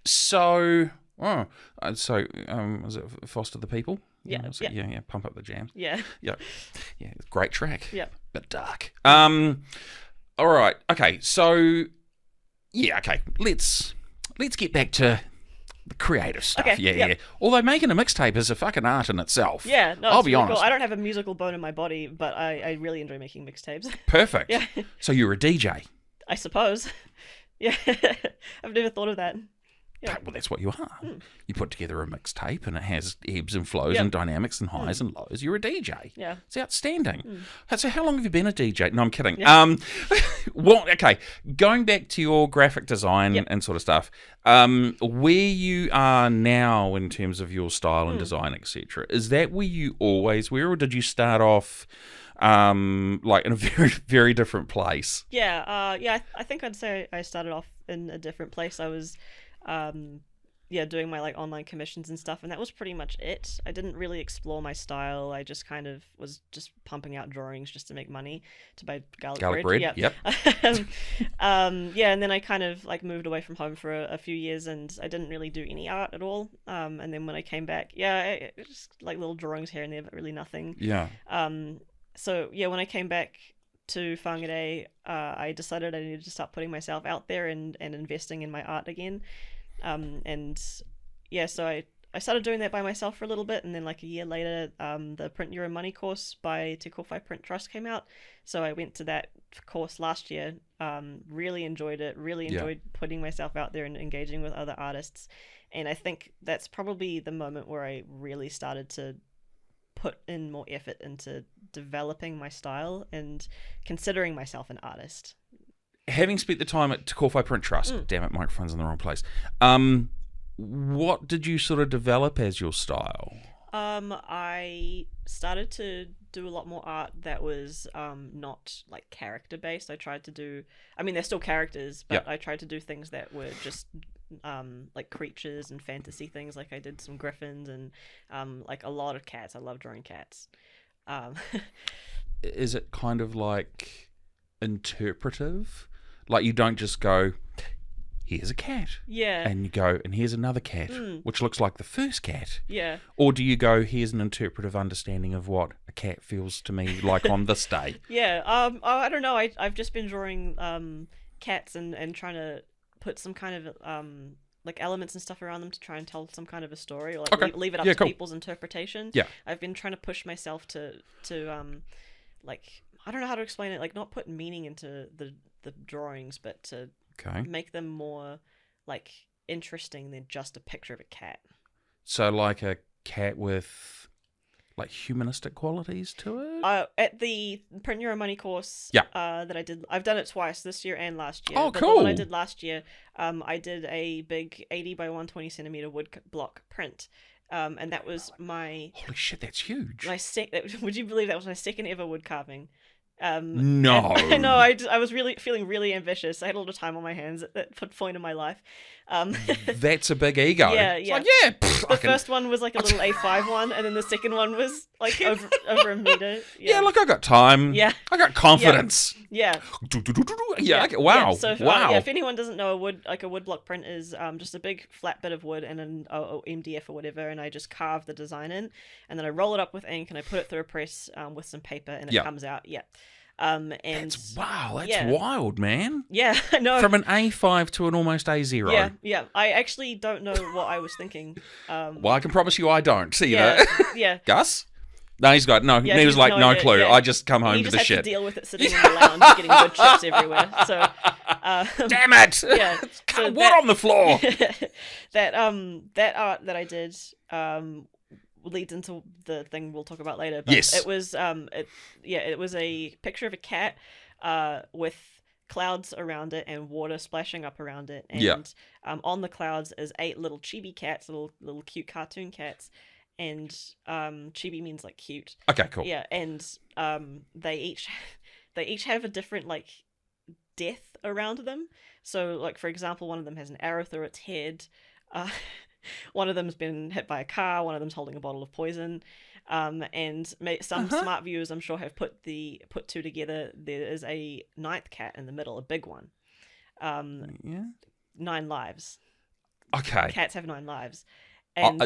S1: So, is it Foster the People?
S2: Yeah,
S1: Was it? Yeah. Pump up the jams.
S2: Yeah.
S1: Yeah. Great track.
S2: Yeah.
S1: Bit dark. All right. Okay. So, okay. Let's get back to the creative stuff.
S2: Okay,
S1: Yeah. Although making a mixtape is a fucking art in itself.
S2: Yeah, no,
S1: I'll
S2: it's
S1: be
S2: really
S1: honest.
S2: cool. I don't have a musical bone in my body, but I really enjoy making mixtapes.
S1: Perfect.
S2: Yeah.
S1: So you're a DJ.
S2: I suppose. Yeah. I've never thought of that. Yeah.
S1: Well, that's what you are. You put together a mixtape and it has ebbs and flows and dynamics and highs and lows. You're a DJ.
S2: Yeah.
S1: It's outstanding. So how long have you been a DJ? No, I'm kidding.
S2: Yeah.
S1: Okay, going back to your graphic design and sort of stuff, where you are now in terms of your style and design, etc., is that where you always were, or did you start off like in a very, very different place?
S2: Yeah. I think I'd say I started off in a different place. I was doing my like online commissions and stuff, and that was pretty much it. I didn't really explore my style. I just kind of was just pumping out drawings just to make money to buy garlic bread.
S1: Yep.
S2: And then I kind of like moved away from home for a few years, and I didn't really do any art at all. And then when I came back, just like little drawings here and there, but really nothing.
S1: Yeah.
S2: When I came back to Whangarei, I decided I needed to start putting myself out there and investing in my art again. So I started doing that by myself for a little bit, and then like a year later, the Print Your Own Money course by Te Kowhai Print Trust came out. So I went to that course last year, really enjoyed it, really enjoyed putting myself out there and engaging with other artists. And I think that's probably the moment where I really started to put in more effort into developing my style and considering myself an artist.
S1: Having spent the time at Te Kowhai Print Trust, damn it, microphone's in the wrong place. What did you sort of develop as your style?
S2: I started to do a lot more art that was not like character based. I tried to do, they're still characters, but I tried to do things that were just like creatures and fantasy things. Like I did some griffins and like a lot of cats. I love drawing cats.
S1: Is it kind of like interpretive? Like you don't just go, here's a cat.
S2: Yeah.
S1: And you go, and here's another cat, which looks like the first cat.
S2: Yeah.
S1: Or do you go, here's an interpretive understanding of what a cat feels to me like on this day?
S2: Yeah. I don't know. I've just been drawing cats and trying to put some kind of like elements and stuff around them to try and tell some kind of a story, or like leave it up to people's interpretation.
S1: Yeah.
S2: I've been trying to push myself to like, I don't know how to explain it, like not put meaning into the drawings, but to make them more like interesting than just a picture of a cat.
S1: So like a cat with like humanistic qualities to it?
S2: At the Print Your Own Money course that I did, I've done it twice, this year and last year.
S1: Oh,
S2: but
S1: cool.
S2: The one I did last year, I did a big 80 by 120 centimeter wood block print. And that was my...
S1: Holy shit, that's huge.
S2: Would you believe that was my second ever wood carving?
S1: No.
S2: No, I was really feeling really ambitious. I had a lot of time on my hands at that point in my life.
S1: That's a big ego.
S2: Yeah.
S1: It's like,
S2: the first one was like a little A5 one, and then the second one was like over a meter.
S1: Yeah, look, I got time.
S2: Yeah.
S1: I got confidence.
S2: Yeah.
S1: Yeah. Okay. Wow.
S2: Yeah, so
S1: wow.
S2: If anyone doesn't know, a wood block print is just a big flat bit of wood and an MDF or whatever, and I just carve the design in, and then I roll it up with ink and I put it through a press with some paper, and it comes out. Yeah. And
S1: that's wild, man.
S2: Yeah, I know.
S1: From an A5 to an almost A0.
S2: Yeah. I actually don't know what I was thinking.
S1: Well, I can promise you I don't. See
S2: yeah,
S1: that?
S2: Yeah.
S1: Gus? No, he's got no. He was like, no clue.
S2: Yeah.
S1: I just come home
S2: you
S1: to
S2: just
S1: the
S2: have
S1: shit.
S2: to deal with it sitting in the lounge, getting wood chips everywhere. So,
S1: damn it!
S2: Yeah. So
S1: wood on the floor.
S2: that art that I did leads into the thing we'll talk about later. But
S1: yes.
S2: It was it was a picture of a cat with clouds around it and water splashing up around it. And
S1: Yeah.
S2: on the clouds is 8 little chibi cats, little cute cartoon cats. And chibi means like cute.
S1: Okay, cool.
S2: Yeah, and they each have a different like death around them. So like, for example, one of them has an arrow through its head. One of them's been hit by a car. One of them's holding a bottle of poison. And some smart viewers, I'm sure, have put two together. There is a ninth cat in the middle, a big one. 9 lives.
S1: Okay.
S2: Cats have 9 lives. And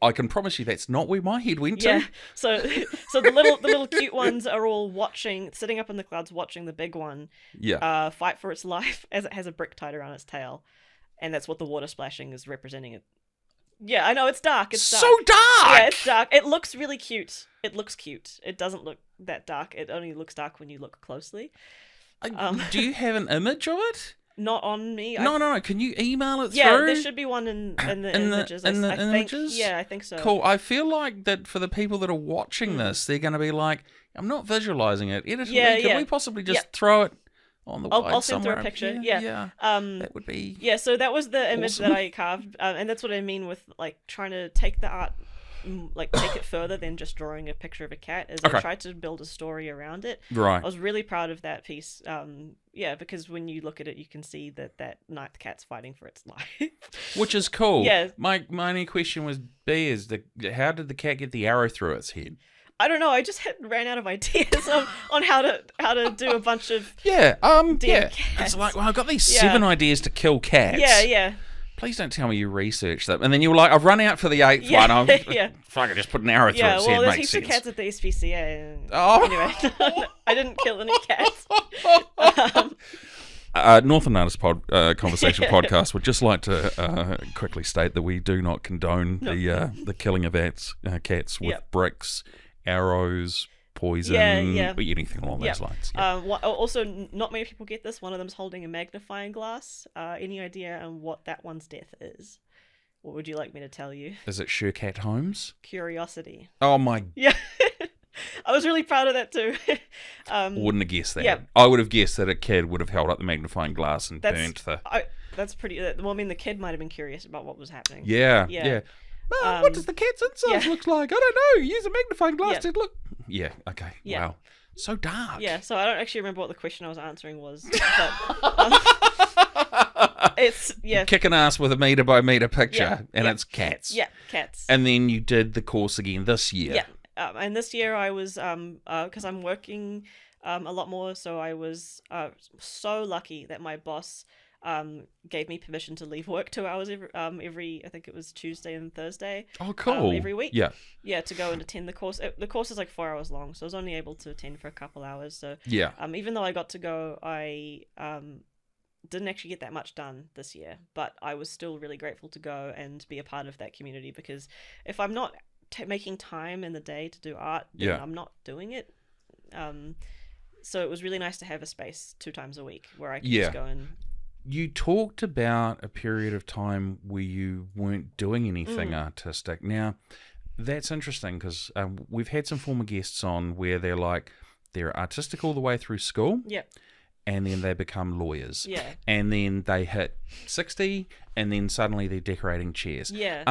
S1: I can promise you that's not where my head went to.
S2: yeah, so the little cute ones are all sitting up in the clouds, watching the big one.
S1: Yeah.
S2: Fight for its life as it has a brick tied around its tail, and that's what the water splashing is representing. It. Yeah, I know it's dark. It's dark.
S1: So dark.
S2: Yeah, it's dark. It looks really cute. It looks cute. It doesn't look that dark. It only looks dark when you look closely.
S1: Do you have an image of it?
S2: Not on me.
S1: No. Can you email it through?
S2: Yeah, there should be one in the images.
S1: In the
S2: I
S1: images?
S2: Think, yeah, I think so.
S1: Cool. I feel like that for the people that are watching this, they're going to be like, I'm not visualizing it. Can we possibly just throw it on the wide
S2: I'll send through
S1: somewhere
S2: a picture.
S1: Yeah.
S2: Yeah.
S1: That would be.
S2: Yeah. So that was the image
S1: awesome.
S2: that I carved, and that's what I mean with like trying to take the art, like take it further than just drawing a picture of a cat. I tried to build a story around it.
S1: Right.
S2: I was really proud of that piece. Yeah, because when you look at it, you can see that ninth cat's fighting for its life.
S1: Which is cool.
S2: Yeah.
S1: My only question how did the cat get the arrow through its head?
S2: I don't know. I just ran out of ideas on how to do a bunch of
S1: Yeah.
S2: cats.
S1: It's like, well, I've got these 7 ideas to kill cats.
S2: Yeah.
S1: Please don't tell me you researched them. And then you were like, I've run out for the 8th one. Fuck, I just put an arrow through its head.
S2: There's
S1: Makes
S2: heaps of
S1: sense.
S2: cats at the SPCA.
S1: Oh.
S2: Anyway, I didn't kill any cats.
S1: Northland Artists Conversation podcast would just like to quickly state that we do not condone the killing of cats with bricks, arrows, poison, anything along those lines. Yeah.
S2: Also, not many people get this. One of them's holding a magnifying glass. Any idea on what that one's death is? What would you like me to tell you?
S1: Is it Shercat Holmes?
S2: Curiosity.
S1: Oh my!
S2: Yeah, I was really proud of that too.
S1: Wouldn't have guessed that.
S2: Yeah.
S1: I would have guessed that a kid would have held up the magnifying glass and burnt the.
S2: That's pretty. Well, I mean, the kid might have been curious about what was happening.
S1: Yeah. What does the cat's insides look like? I don't know. Use a magnifying glass to look. Yeah. Okay.
S2: Yeah.
S1: Wow. So dark.
S2: Yeah. So I don't actually remember what the question I was answering was. But, it's
S1: kicking ass with a meter by meter picture, and it's cats.
S2: Yeah, cats.
S1: And then you did the course again this year.
S2: Yeah. And this year I was because I'm working a lot more, so I was so lucky that my boss gave me permission to leave work 2 hours every I think it was Tuesday and Thursday.
S1: Oh, cool.
S2: Every week.
S1: Yeah,
S2: to go and attend the course. The course is like 4 hours long, so I was only able to attend for a couple hours. So even though I got to go, I didn't actually get that much done this year, but I was still really grateful to go and be a part of that community, because if I'm not making time in the day to do art, then I'm not doing it. So it was really nice to have a space 2 times a week where I could just go and...
S1: You talked about a period of time where you weren't doing anything artistic. Now, that's interesting because we've had some former guests on where they're artistic all the way through school.
S2: Yep.
S1: And then they become lawyers.
S2: Yeah.
S1: And then they hit 60 and then suddenly they're decorating chairs.
S2: Yeah.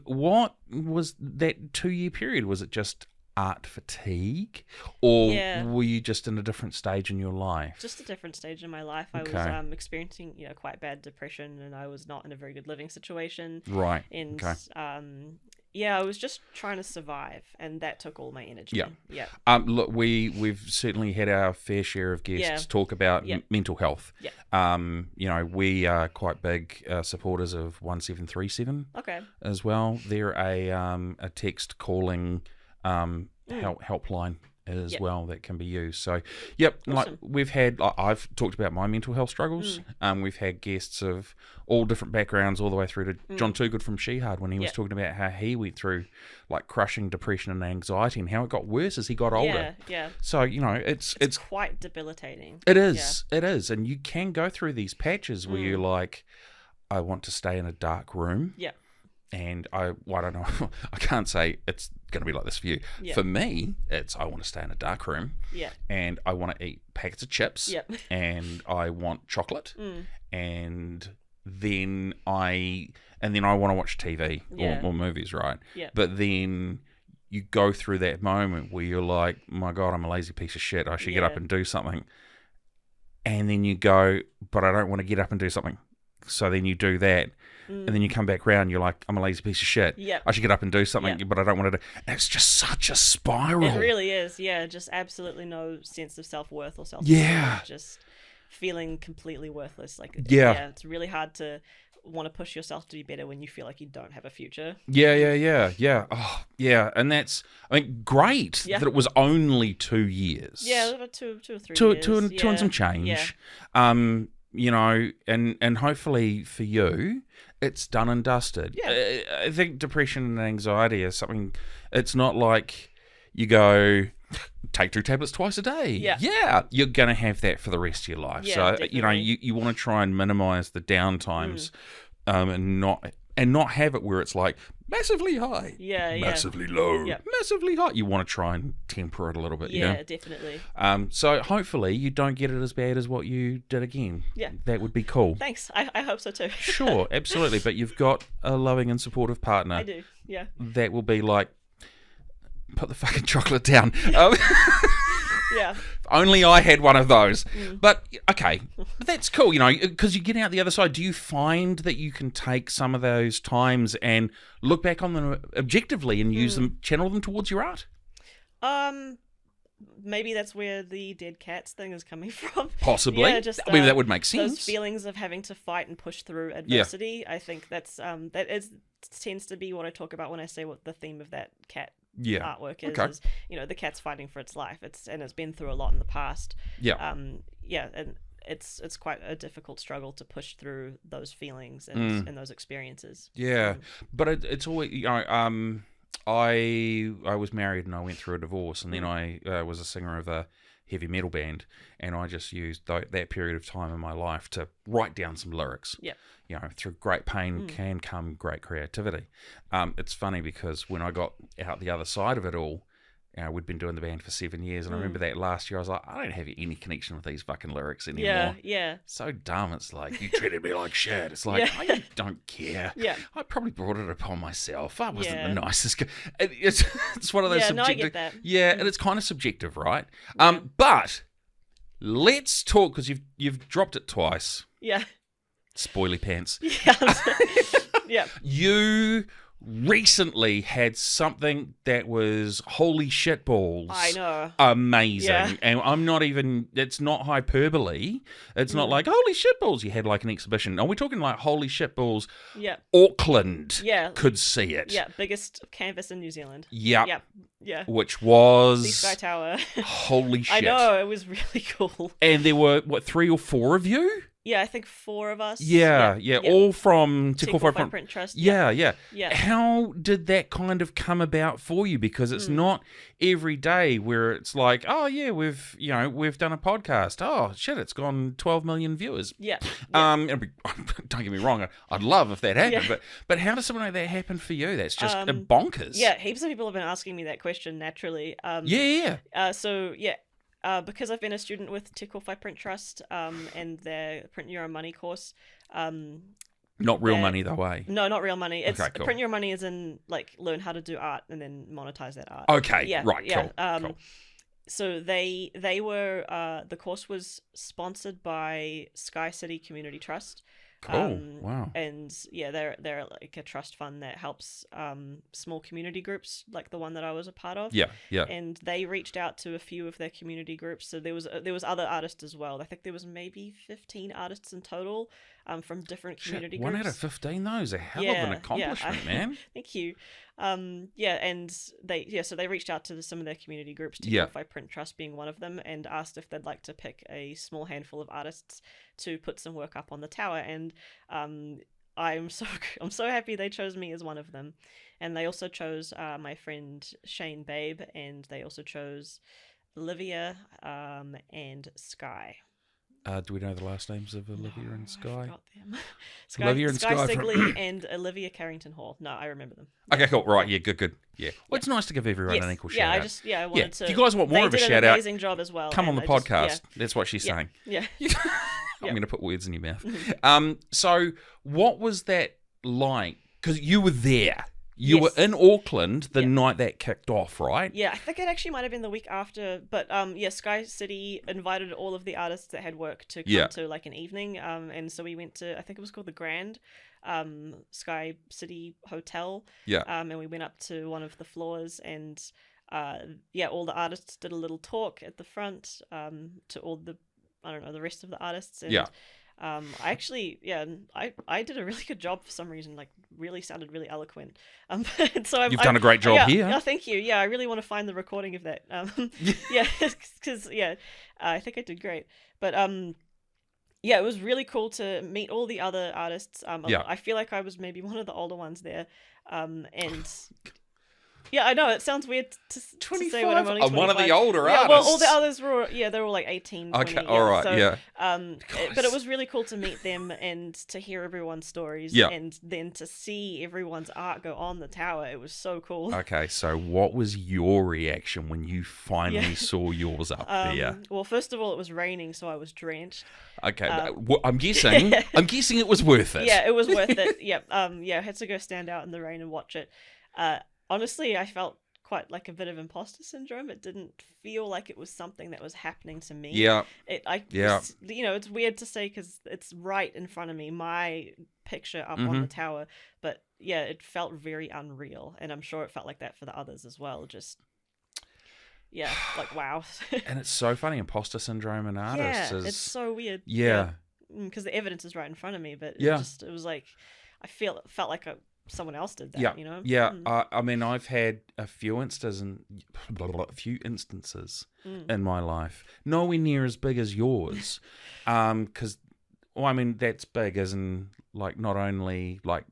S1: What was that 2-year period? Was it just art fatigue, or were you just in a different stage in your life?
S2: Just a different stage in my life. I was experiencing quite bad depression, and I was not in a very good living situation.
S1: Right.
S2: And I was just trying to survive, and that took all my energy. Yeah.
S1: Look, we've certainly had our fair share of guests talk about mental health. Yeah. We are quite big supporters of 1737.
S2: Okay.
S1: As well. They're a text calling helpline as well that can be used. So, awesome. Like we've had, I've talked about my mental health struggles. We've had guests of all different backgrounds, all the way through to John Toogood from Shehard when he was talking about how he went through like crushing depression and anxiety and how it got worse as he got older.
S2: Yeah.
S1: So it's
S2: quite debilitating.
S1: It is. It is, and you can go through these patches where you're like, I want to stay in a dark room.
S2: Yeah.
S1: And I don't know, I can't say it's going to be like this for you.
S2: Yeah.
S1: For me, it's I want to stay in a dark room.
S2: Yeah.
S1: And I want to eat packets of chips.
S2: Yep.
S1: And I want chocolate. And then I want to watch TV or movies, right?
S2: Yeah.
S1: But then you go through that moment where you're like, my God, I'm a lazy piece of shit. I should get up and do something. And then you go, but I don't want to get up and do something. So then you do that. And then you come back round, you're like, I'm a lazy piece of shit.
S2: Yep.
S1: I should get up and do something, but I don't want to do. And it's just such a spiral.
S2: It really is. Yeah, just absolutely no sense of self-worth or self.
S1: Yeah.
S2: Just feeling completely worthless. Like, it's really hard to want to push yourself to be better when you feel like you don't have a future.
S1: Yeah. Oh, yeah. And that's, I mean, great that it was only 2 years.
S2: Yeah, about two or 3 years.
S1: Two and some change. Yeah. You know, and hopefully for you, it's done and dusted.
S2: Yeah.
S1: I think depression and anxiety is something, it's not like you go, take 2 tablets twice a day. Yeah. You're going to have that for the rest of your life.
S2: Yeah,
S1: so,
S2: definitely.
S1: you know, you want to try and minimize the downtimes and not have it where it's like massively high, massively low, massively high. You want to try and temper it a little bit.
S2: Yeah, definitely.
S1: So hopefully you don't get it as bad as what you did again.
S2: Yeah.
S1: That would be cool.
S2: Thanks. I hope so too.
S1: Sure, absolutely. But you've got a loving and supportive partner.
S2: I do, yeah.
S1: That will be like, put the fucking chocolate down.
S2: Yeah.
S1: Only I had one of those. But, okay, that's cool, you know, because you get out the other side. Do you find that you can take some of those times and look back on them objectively and use them, channel them towards your art?
S2: Maybe that's where the dead cats thing is coming from.
S1: Possibly.
S2: Yeah, just,
S1: I mean, that would make sense.
S2: Those feelings of having to fight and push through adversity. I think that's tends to be what I talk about when I say what the theme of that cat artwork is, you know, the cat's fighting for its life. It's been through a lot in the past. And it's quite a difficult struggle to push through those feelings and those experiences.
S1: But it's always, you know, I was married and I went through a divorce, and then I was a singer of a heavy metal band, and I just used that period of time in my life to write down some lyrics. You know, through great pain can come great creativity. It's funny because when I got out the other side of it all, you know, we'd been doing the band for 7 years, and I remember that last year I was like, I don't have any connection with these fucking lyrics anymore. So dumb. It's like, you treated me like shit. It's like, I don't care. I probably brought it upon myself. I wasn't the nicest guy. It's one of those subjective.
S2: No, I get that.
S1: And it's kind of subjective, right? But let's talk, because you've dropped it twice. Spoily pants. You recently had something that was holy shit balls.
S2: I know.
S1: Amazing. And I'm not even, it's not hyperbole. It's not like holy shit balls. You had like an exhibition. Are we talking like holy shit balls? Auckland could see it.
S2: Biggest canvas in New Zealand.
S1: Which was
S2: the Sky Tower.
S1: Holy shit.
S2: I know, it was really cool.
S1: And there were, what, 3 or 4 of you?
S2: I think 4 of us.
S1: All from
S2: Te Kōwhai Print Trust.
S1: How did that kind of come about for you? Because it's not every day where it's like, oh yeah, we've done a podcast. Oh shit, it's gone 12 million viewers. Don't get me wrong, I'd love if that happened, but how does something like that happen for you? That's just bonkers.
S2: Heaps of people have been asking me that question naturally. Because I've been a student with Te Kōwhai Print Trust and their Print Your Own Money course.
S1: Not real money though, eh?
S2: No, not real money. It's
S1: cool.
S2: Print Your Money is in like learn how to do art and then monetize that art.
S1: Cool.
S2: So they were the course was sponsored by Sky City Community Trust.
S1: Cool. Wow.
S2: And they're like a trust fund that helps small community groups like the one that I was a part of. And they reached out to a few of their community groups. So there was other artists as well. I think there was maybe 15 artists in total from different community groups.
S1: 1 out of 15 though is a hell of an accomplishment, man.
S2: Thank you. And so they reached out to some of their community groups, Te Kōwhai Print Trust being one of them, and asked if they'd like to pick a small handful of artists to put some work up on the tower. And I'm so happy they chose me as one of them. And they also chose my friend Shane Babe, and they also chose Olivia and Sky.
S1: Do we know the last names of Olivia and
S2: I
S1: Sky?
S2: forgot them.
S1: Olivia and
S2: Sky
S1: Sky
S2: Sigley and Olivia Carrington Hall. No, I remember them.
S1: Okay, cool. Right, yeah, good. Yeah. Well, it's nice to give everyone an equal shout out.
S2: I wanted to.
S1: If you guys want more
S2: they
S1: of a
S2: did
S1: shout
S2: an
S1: out,
S2: amazing job as well.
S1: come on
S2: and
S1: the podcast. That's what she's saying.
S2: Yeah.
S1: I'm going to put words in your mouth. So what was that like? Because you were there. You were in Auckland the night that kicked off, right?
S2: Yeah, I think it actually might have been the week after. But Sky City invited all of the artists that had work to come to like an evening. And so we went to, I think it was called the Grand Sky City Hotel.
S1: Yeah.
S2: And we went up to one of the floors and all the artists did a little talk at the front to all the, the rest of the artists. And, I actually, I did a really good job for some reason, like really sounded really eloquent. So
S1: You've done a great job here.
S2: Yeah, thank you. Yeah, I really want to find the recording of that. Because I think I did great. But it was really cool to meet all the other artists. I feel like I was maybe one of the older ones there. And yeah, I know it sounds weird to say when I'm only 25.
S1: I'm one of the older artists.
S2: Well, all the others were they're all like 18, 20.
S1: Okay, all right,
S2: so, but it was really cool to meet them and to hear everyone's stories and then to see everyone's art go on the tower. It was so cool.
S1: Okay, so what was your reaction when you finally saw yours up there?
S2: Well, first of all, it was raining, so I was drenched.
S1: Okay, I'm guessing it was worth it.
S2: Yeah, it was worth it. I had to go stand out in the rain and watch it. Honestly, I felt quite like a bit of imposter syndrome. It didn't feel like it was something that was happening to me.
S1: Yeah.
S2: It's weird to say because it's right in front of me, my picture up on the tower. But yeah, it felt very unreal. And I'm sure it felt like that for the others as well. Just, like, wow.
S1: And it's so funny, imposter syndrome and artists is...
S2: it's so weird.
S1: Yeah.
S2: Because the evidence is right in front of me. But it was like, felt like someone else did that, you know?
S1: Yeah, I mean, I've had a few instances in my life, nowhere near as big as yours, because, that's big as in, like, not only, like,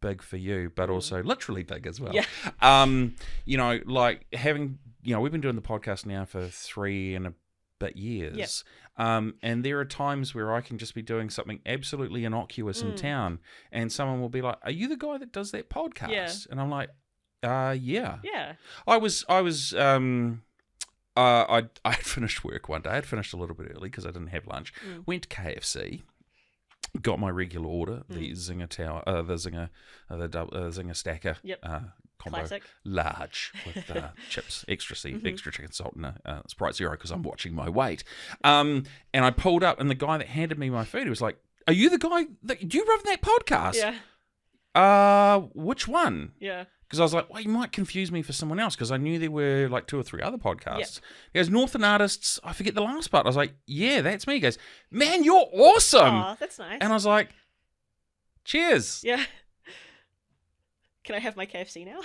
S1: big for you, but also literally big as well.
S2: Yeah.
S1: Like, having, we've been doing the podcast now for 3 and a bit years. And there are times where I can just be doing something absolutely innocuous in town, and someone will be like, "Are you the guy that does that podcast?"
S2: Yeah.
S1: And I'm like, yeah.
S2: Yeah.
S1: I'd finished work one day. I'd finished a little bit early because I didn't have lunch. Went to KFC, got my regular order, the Zinger Tower, the Zinger Stacker. Combo,
S2: classic,
S1: large with chips, extra chicken salt, and Sprite Zero because I'm watching my weight. And I pulled up, and the guy that handed me my food, he was like, "Are you the guy do you run that podcast?"
S2: Yeah.
S1: Which one?
S2: Yeah.
S1: Because I was like, well, you might confuse me for someone else because I knew there were like 2 or 3 other podcasts. He goes, Northland Artists, I forget the last part. I was like, yeah, that's me. He goes, man, you're awesome.
S2: Aw, that's nice.
S1: And I was like, cheers.
S2: Yeah. Can I have my KFC now?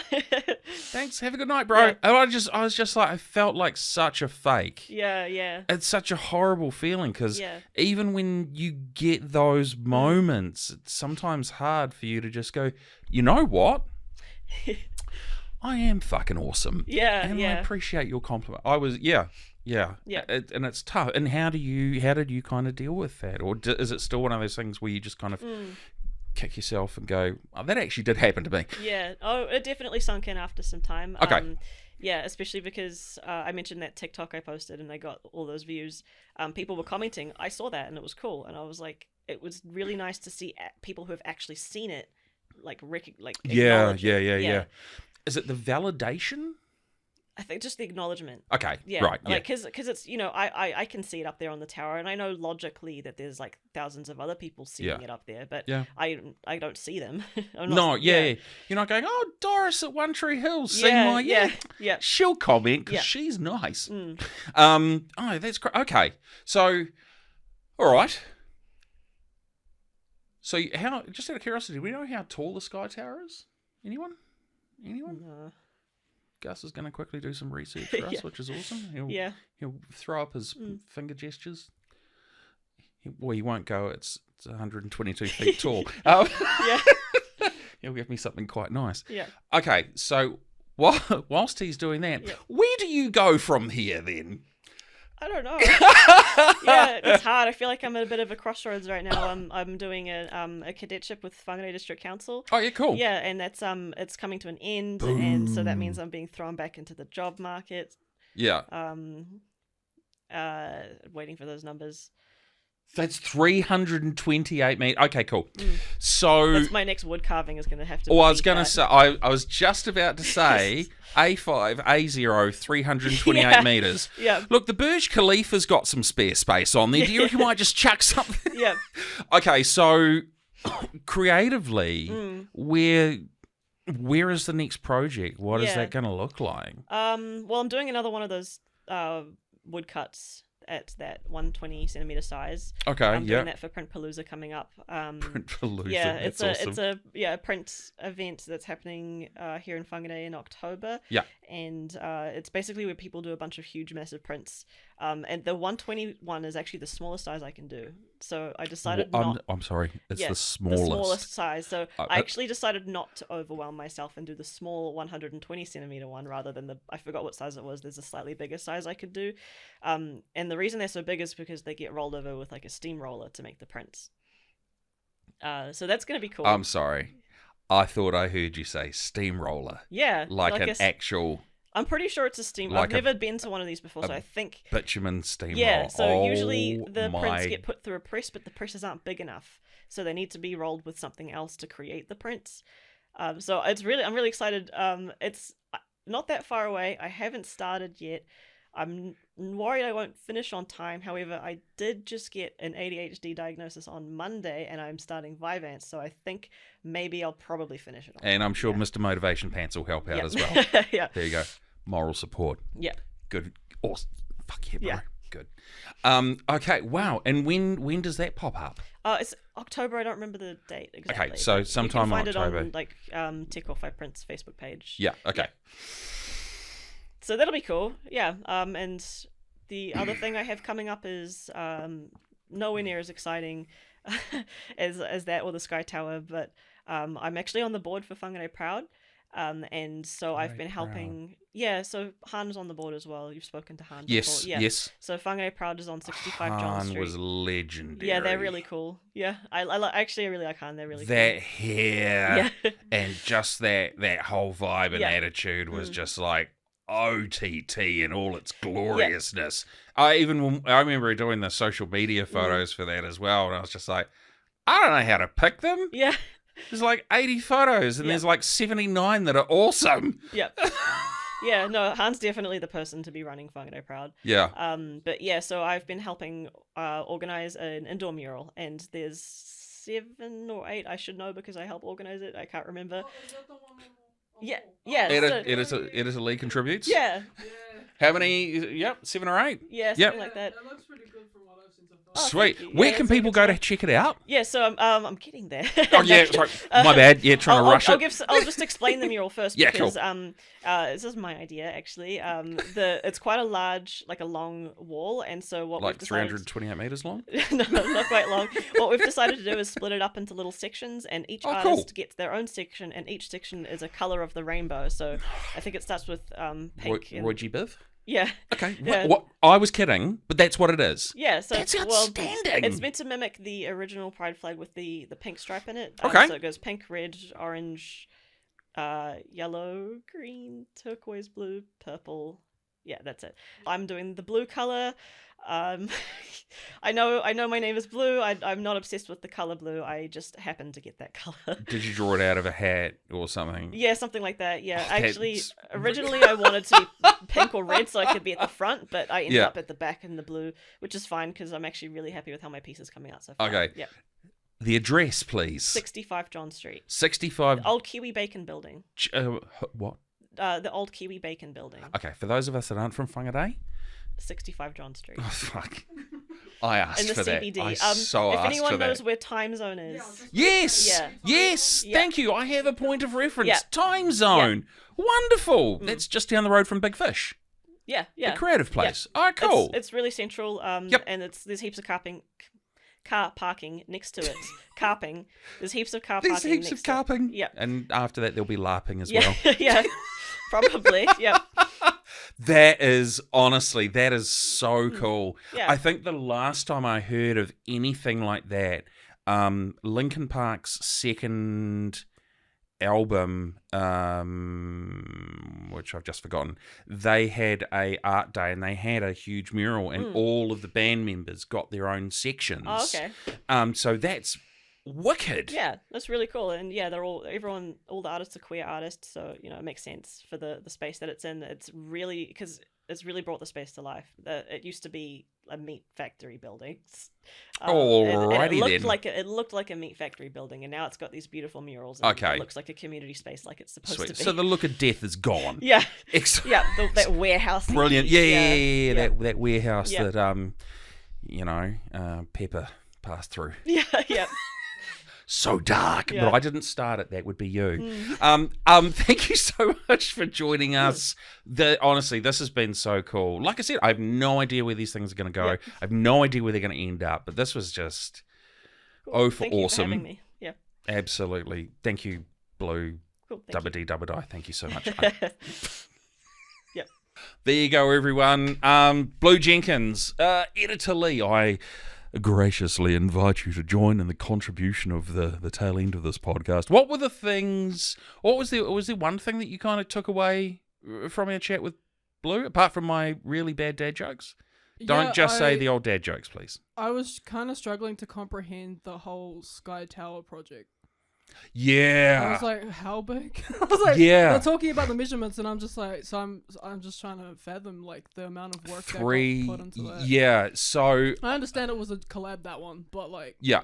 S1: Thanks. Have a good night, bro.
S2: Yeah.
S1: And I was just like, I felt like such a fake.
S2: Yeah.
S1: It's such a horrible feeling because even when you get those moments, it's sometimes hard for you to just go, you know what? I am fucking awesome.
S2: Yeah.
S1: And I appreciate your compliment. I was, yeah. And it's tough. And how did you kind of deal with that? Or is it still one of those things where you just kind of kick yourself and go, oh, that actually did happen to me?
S2: Yeah. Oh, it definitely sunk in after some time.
S1: Okay.
S2: Yeah, especially because I mentioned that TikTok I posted and I got all those views. People were commenting. I saw that and it was cool. And I was like, it was really nice to see people who have actually seen it,
S1: yeah.
S2: Yeah.
S1: Is it the validation?
S2: I think just the acknowledgement.
S1: Okay,
S2: yeah,
S1: right.
S2: Like, because it's, I can see it up there on the tower, and I know logically that there's like thousands of other people seeing it up there, but I don't see them. You're
S1: not going, oh, Doris at One Tree Hill, yeah. She'll comment because she's nice. Oh, that's great. Okay, so, all right. So how? Just out of curiosity, do we know how tall the Sky Tower is? Anyone?
S2: No.
S1: Gus is going to quickly do some research for us, which is awesome. He'll throw up his finger gestures. He won't go. It's 122 feet tall. He'll give me something quite nice.
S2: Yeah.
S1: Okay, so whilst he's doing that, where do you go from here then?
S2: I don't know. Yeah, it's hard. I feel like I'm at a bit of a crossroads right now. I'm doing a cadetship with Whangarei District Council.
S1: Oh yeah, cool.
S2: Yeah, and that's it's coming to an end, and so that means I'm being thrown back into the job market.
S1: Yeah.
S2: Waiting for those numbers.
S1: That's 328 meters. Okay, cool. So
S2: That's my next wood carving is going to have to.
S1: Well, I was going to
S2: that.
S1: say, I was just about to say A5, A0, 328 meters.
S2: Yeah.
S1: Look, the Burj Khalifa's got some spare space on there. Do you reckon you might just chuck something?
S2: Yeah.
S1: Okay, so creatively, where is the next project? What is that going to look like?
S2: Well, I'm doing another one of those woodcuts at that 120 centimeter size.
S1: Okay,
S2: I'm doing that for Printpalooza coming up.
S1: Printpalooza,
S2: yeah,
S1: that's
S2: it's
S1: awesome.
S2: a print event that's happening here in Whangarei in October.
S1: Yeah,
S2: and it's basically where people do a bunch of huge, massive prints. And the 121 is actually the smallest size I can do. So I decided
S1: I'm sorry, it's the smallest.
S2: The smallest size. So I actually decided not to overwhelm myself and do the small 120 centimeter one rather than I forgot what size it was. There's a slightly bigger size I could do. And the reason they're so big is because they get rolled over with like a steamroller to make the prints. So that's going to be cool.
S1: I'm sorry. I thought I heard you say steamroller.
S2: Yeah.
S1: Like an actual...
S2: I'm pretty sure it's a steam.
S1: Like
S2: I've never been to one of these before, so I think
S1: bitumen steamroller.
S2: Yeah, so usually the prints get put through a press, but the presses aren't big enough, so they need to be rolled with something else to create the prints. So I'm really excited. It's not that far away. I haven't started yet. I'm worried I won't finish on time. However, I did just get an ADHD diagnosis on Monday, and I'm starting Vyvanse, so I think maybe I'll probably finish it on time.
S1: And I'm sure Mr. Motivation Pants will help out as well.
S2: Yeah.
S1: There you go. Moral support.
S2: Yeah.
S1: Good. Awesome. Fuck yeah, bro.
S2: Yeah.
S1: Good. Okay, wow. And when does that pop up?
S2: It's October. I don't remember the date exactly.
S1: Okay, so sometime
S2: you can find
S1: October.
S2: it on Tech or Five Prints Facebook page.
S1: Yeah, okay.
S2: Yeah. So that'll be cool. Yeah. And the other thing I have coming up is nowhere near as exciting as that or the Sky Tower, but I'm actually on the board for Whangarei Proud. And so I've been helping. Yeah, so Han's on the board as well. You've spoken to Han
S1: Yes,
S2: before. Yeah.
S1: yes.
S2: So Whangarei Proud is on 65 John
S1: Han
S2: Street.
S1: was legendary.
S2: Yeah, they're really cool. Yeah, I really like Han. They're really
S1: that
S2: cool.
S1: hair
S2: Yeah.
S1: and just that whole vibe and attitude was just like OTT in all its gloriousness. I remember doing the social media photos for that as well, and I was just like, I don't know how to pick them.
S2: Yeah.
S1: There's like 80 photos, and there's like 79 that are awesome.
S2: Yep. Yeah, no, Han's definitely the person to be running Whangarei Proud.
S1: Yeah.
S2: But yeah, so I've been helping organize an indoor mural, and there's 7 or 8, I should know because I help organize it. I can't remember.
S3: Is that the one
S2: Yeah,
S3: oh,
S2: yeah.
S1: It is a lead contributes.
S2: Yeah.
S3: yeah.
S1: How many? Yep, 7 or 8.
S2: Yeah,
S1: Yep.
S2: something like that.
S3: That looks pretty good from what I've seen so far.
S2: Oh,
S1: Sweet.
S2: thank you.
S1: Where
S2: Yeah,
S1: can
S2: it's
S1: people
S2: like
S1: go to check it out?
S2: Yeah, so I'm getting there.
S1: Oh yeah, sorry. My bad. Yeah, trying to rush it.
S2: I'll just explain the mural first
S1: Yeah,
S2: because
S1: cool.
S2: this is my idea actually. It's quite a large, like a long wall, and so what
S1: Like
S2: we've decided
S1: 328 meters long.
S2: no, not quite long. What we've decided to do is split it up into little sections, and each artist
S1: cool.
S2: gets their own section, and each section is a color of the rainbow. So I think it starts with pink.
S1: Roy G. Biv?
S2: Yeah.
S1: Okay.
S2: Yeah.
S1: What? I was kidding, but that's what it is.
S2: Yeah, so
S1: That's outstanding.
S2: it's meant to mimic the original pride flag with the pink stripe in it.
S1: Okay.
S2: So it goes pink, red, orange, yellow, green, turquoise, blue, purple. Yeah, that's it. I'm doing the blue color. I know my name is Blue. I'm not obsessed with the color blue. I just happen to get that color.
S1: Did you draw it out of a hat or something?
S2: Yeah, something like that. Yeah,
S1: Oh,
S2: actually,
S1: that's-
S2: originally I wanted to be pink or red so I could be at the front, but I ended
S1: Yeah.
S2: up at the back in the blue, which is fine because I'm actually really happy with how my piece is coming out so far.
S1: Okay.
S2: Yeah.
S1: The address, please.
S2: 65 John Street.
S1: 65.
S2: Old Kiwi Bacon Building.
S1: What?
S2: The old Kiwi Bacon Building.
S1: Okay, for those of us that aren't from Whangarei.
S2: 65 John Street.
S1: Oh, fuck. I asked
S2: In the
S1: for
S2: CBD.
S1: that. I so
S2: if
S1: asked
S2: anyone
S1: for
S2: knows
S1: that.
S2: where Time Zone is.
S1: Yes.
S2: Yeah.
S1: Yes.
S2: Yeah.
S1: Thank you. I have a point of reference.
S2: Yeah.
S1: Time Zone. Wonderful. That's just down the road from Big Fish.
S2: Yeah, yeah.
S1: The creative place. Oh, cool.
S2: It's really central.
S1: Yep.
S2: And there's heaps of car parking next to it. Carping. There's heaps of car
S1: There's
S2: parking
S1: heaps
S2: next
S1: of carping.
S2: to it. Yeah.
S1: And after that, there'll be LARPing as
S2: Yeah.
S1: well.
S2: Yeah. Probably. Yep.
S1: That is so cool.
S2: Yeah.
S1: I think the last time I heard of anything like that, Linkin Park's second album, which I've just forgotten, they had a art day and they had a huge mural, and all of the band members got their own sections.
S2: Oh, okay.
S1: So that's wicked.
S2: Yeah, that's really cool. And yeah, all the artists are queer artists, so it makes sense for the space that it's in. It's really because it's really brought the space to life. It used to be a meat factory building.
S1: Alrighty,
S2: it looked like a meat factory building, and now it's got these beautiful murals. And
S1: Okay.
S2: It looks like a community space, like it's supposed
S1: Sweet.
S2: to be.
S1: So the look of death is gone.
S2: Yeah.
S1: Excellent.
S2: Yeah, that warehouse.
S1: Brilliant. Yeah. That warehouse
S2: Yeah.
S1: that Pepper passed through.
S2: Yeah.
S1: So dark,
S2: Yeah.
S1: but I didn't start it. That would be you. Thank you so much for joining us. Honestly, this has been so cool. Like I said, I have no idea where these things are going to go.
S2: Yeah.
S1: I have no idea where they're going to end up. But this was just
S2: Thank you
S1: awesome.
S2: for having me. Yeah.
S1: Absolutely. Thank you, Blu.
S2: Cool.
S1: Dubba dee dubba die. Thank you so much.
S2: Yep.
S1: There you go, everyone. Blu Jenkins, Editor Lee. I graciously invite you to join in the contribution of the tail end of this podcast. What were the things? Was there one thing that you kind of took away from our chat with Blu, apart from my really bad dad jokes? Don't say the old dad jokes, please.
S3: I was kind of struggling to comprehend the whole Sky Tower project.
S1: Yeah.
S3: I was like, how big? I was like,
S1: Yeah.
S3: they're talking about the measurements, and I'm just like, I'm just trying to fathom like the amount of work that got put into that.
S1: Yeah. So
S3: I understand it was a collab, that one, but like,
S1: yeah.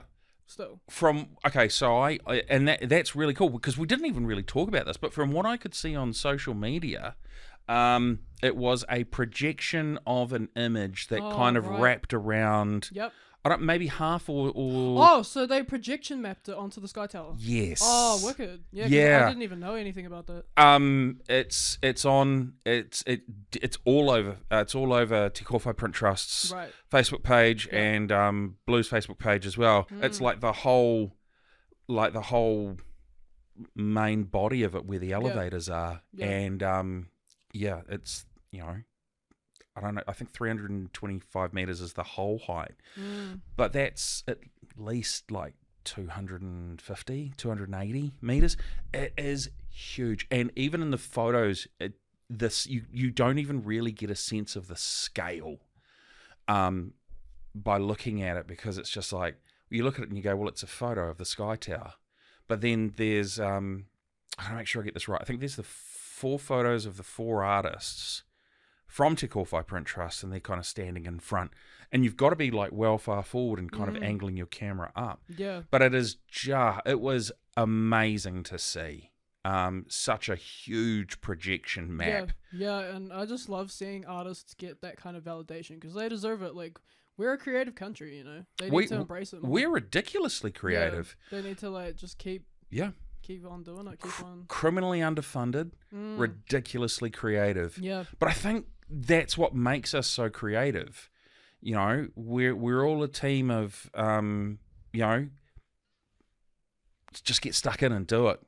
S3: still.
S1: So I and that's really cool because we didn't even really talk about this, but from what I could see on social media, it was a projection of an image that kind of wrapped around.
S3: Yep.
S1: Maybe half or.
S3: Oh, so they projection mapped it onto the Sky Tower.
S1: Yes.
S3: Oh, wicked. Yeah.
S1: Yeah.
S3: I didn't even know anything about that.
S1: It's all over. It's all over Te Korwhai Print Trust's Facebook page and Blu's Facebook page as well. It's like the whole main body of it where the elevators are, and it's I don't know, I think 325 meters is the whole height. But that's at least like 250, 280 meters. It is huge. And even in the photos, you don't even really get a sense of the scale by looking at it, because it's just like, you look at it and you go, well, it's a photo of the Sky Tower. But then there's, I gotta make sure I get this right, I think there's the 4 photos of the 4 artists from Te Korwhai Print Trust, and they're kind of standing in front, and you've got to be like well far forward and kind of angling your camera up.
S3: Yeah.
S1: But it was amazing to see. Such a huge projection map.
S3: Yeah, and I just love seeing artists get that kind of validation, because they deserve it. Like, we're a creative country, They need to embrace it more.
S1: We're ridiculously creative.
S3: Yeah, they need to like just keep on doing it. Keep on.
S1: Criminally underfunded, ridiculously creative.
S3: Yeah.
S1: But I think that's what makes us so creative. We're all a team of just get stuck in and do it.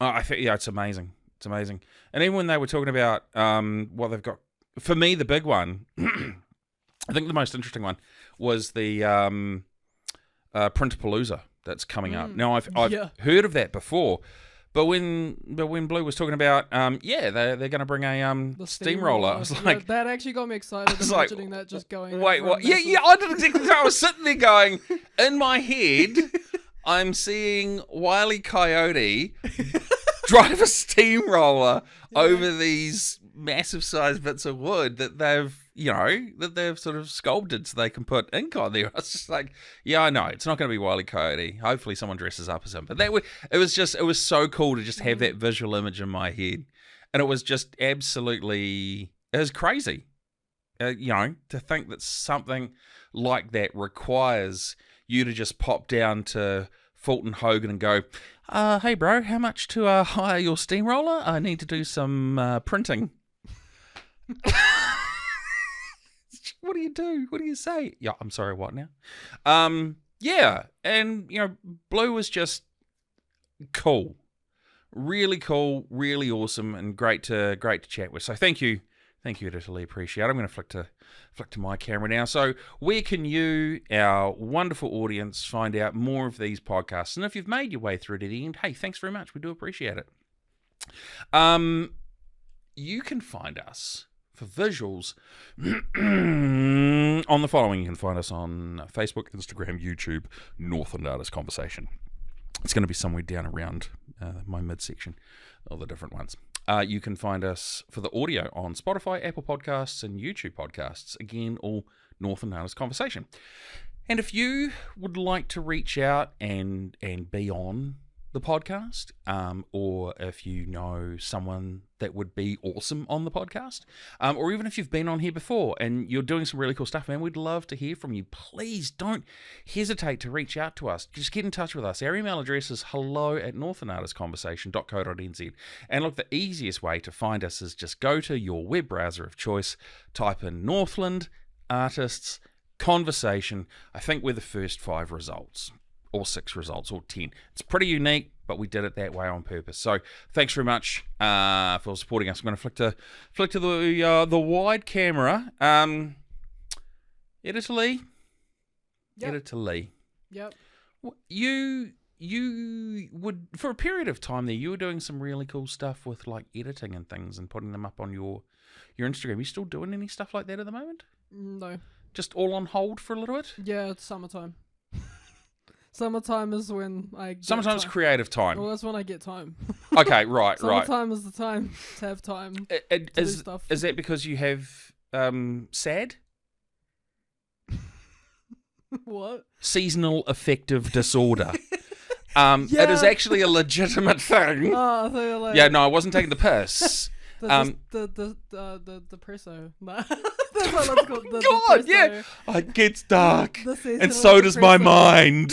S1: I think it's amazing. It's amazing. And even when they were talking about what they've got, for me the big one, I think the most interesting one was the Printapalooza that's coming up. Now I've heard of that before, but when Blu was talking about they're going to bring a steamroller, I was like,
S3: that actually got me excited. Imagining that just going.
S1: Wait, what? Yeah, I did exactly. I was sitting there going, in my head, I'm seeing Wile E. Coyote drive a steamroller over these massive sized bits of wood that they've sort of sculpted so they can put ink on there. I was just like, yeah, I know it's not going to be Wile E. Coyote. Hopefully someone dresses up as him. But it was so cool to just have that visual image in my head, and it was just absolutely, it was crazy. To think that something like that requires you to just pop down to Fulton Hogan and go, hey bro, how much to hire your steamroller? I need to do some printing. What do you do? What do you say? Yeah, I'm sorry, what now? And Blu was just cool. really cool, really awesome, and great to chat with. So thank you, Editor Lee. Appreciate it. I'm going to flick to my camera now. So where can you, our wonderful audience, find out more of these podcasts? And if you've made your way through to the end, hey, thanks very much. We do appreciate it. You can find us for visuals on the following. You can find us on Facebook, Instagram, YouTube, Northland Artists Conversation. It's going to be somewhere down around my midsection, all the different ones. You can find us for the audio on Spotify, Apple Podcasts, and YouTube Podcasts. Again, all Northland Artists Conversation. And if you would like to reach out and be on the podcast, or if you know someone that would be awesome on the podcast, or even if you've been on here before and you're doing some really cool stuff, man, we'd love to hear from you. Please don't hesitate to reach out to us. Just get in touch with us. Our email address is hello@northlandartistsconversation.co.nz. And look, the easiest way to find us is just go to your web browser of choice, type in Northland Artists Conversation. I think we're the first 5 results, or 6 results, or 10. It's pretty unique, but we did it that way on purpose. So thanks very much for supporting us. I'm going to flick to the wide camera. Editor Lee.
S3: Yep.
S1: Editor Lee.
S3: Yep.
S1: You would, for a period of time there, you were doing some really cool stuff with like editing and things and putting them up on your Instagram. You still doing any stuff like that at the moment?
S3: No.
S1: Just all on hold for a little bit?
S3: Yeah, it's summertime. Summertime is when I get
S1: Sometimes
S3: time.
S1: creative time.
S3: Well, that's when I get time.
S1: Okay, right.
S3: Summertime is the time to have time to do stuff.
S1: Is that because you have SAD?
S3: What?
S1: Seasonal affective disorder. It is actually a legitimate thing.
S3: Oh, I thought you were like...
S1: Yeah, no, I wasn't taking the piss.
S3: The depresso. No. That's what it's called. The
S1: God,
S3: depresso.
S1: yeah. It gets dark.
S3: The seasonal
S1: And so does my
S3: depresso.
S1: mind.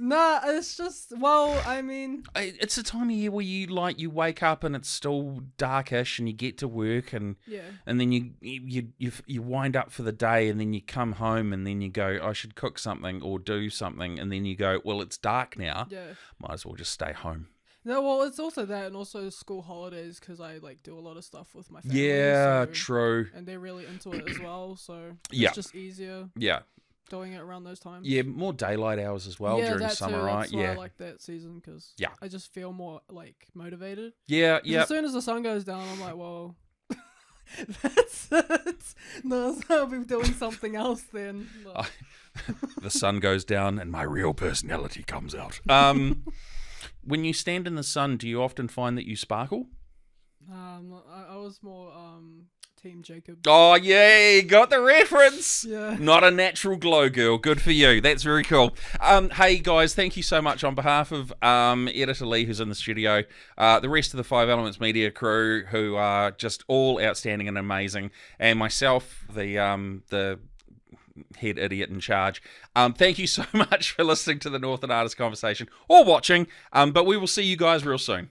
S3: Nah, it's just, well, I mean...
S1: It's the time of year where you wake up and it's still darkish and you get to work and
S3: Yeah.
S1: and then you wind up for the day and then you come home and then you go, I should cook something or do something, and then you go, well, it's dark now.
S3: Yeah.
S1: Might as well just stay home.
S3: No, well, it's also that, and also school holidays, because I like do a lot of stuff with my family.
S1: Yeah,
S3: so-
S1: true.
S3: And they're really into it as well, so
S1: Yeah.
S3: it's just easier
S1: Yeah.
S3: doing it around those times.
S1: Yeah, more daylight hours as well
S3: yeah,
S1: during
S3: that
S1: summer,
S3: too.
S1: right?
S3: That's why
S1: Yeah.
S3: I like that season, because
S1: Yeah.
S3: I just feel more like motivated. 'Cause
S1: Yeah, yeah.
S3: As soon as the sun goes down, I'm like, well, that's it. No, I'll be doing something else then. But-
S1: The sun goes down and my real personality comes out. When you stand in the sun, do you often find that you sparkle?
S3: I was more Team Jacob.
S1: Oh, yay, got the reference.
S3: Yeah.
S1: Not a natural glow girl. Good for you. That's very cool. Hey, guys, thank you so much on behalf of Editor Lee, who's in the studio, the rest of the 5 Elements Media crew, who are just all outstanding and amazing, and myself, the head idiot in charge. Thank you so much for listening to the Northland Artists Conversation, or watching, but we will see you guys real soon.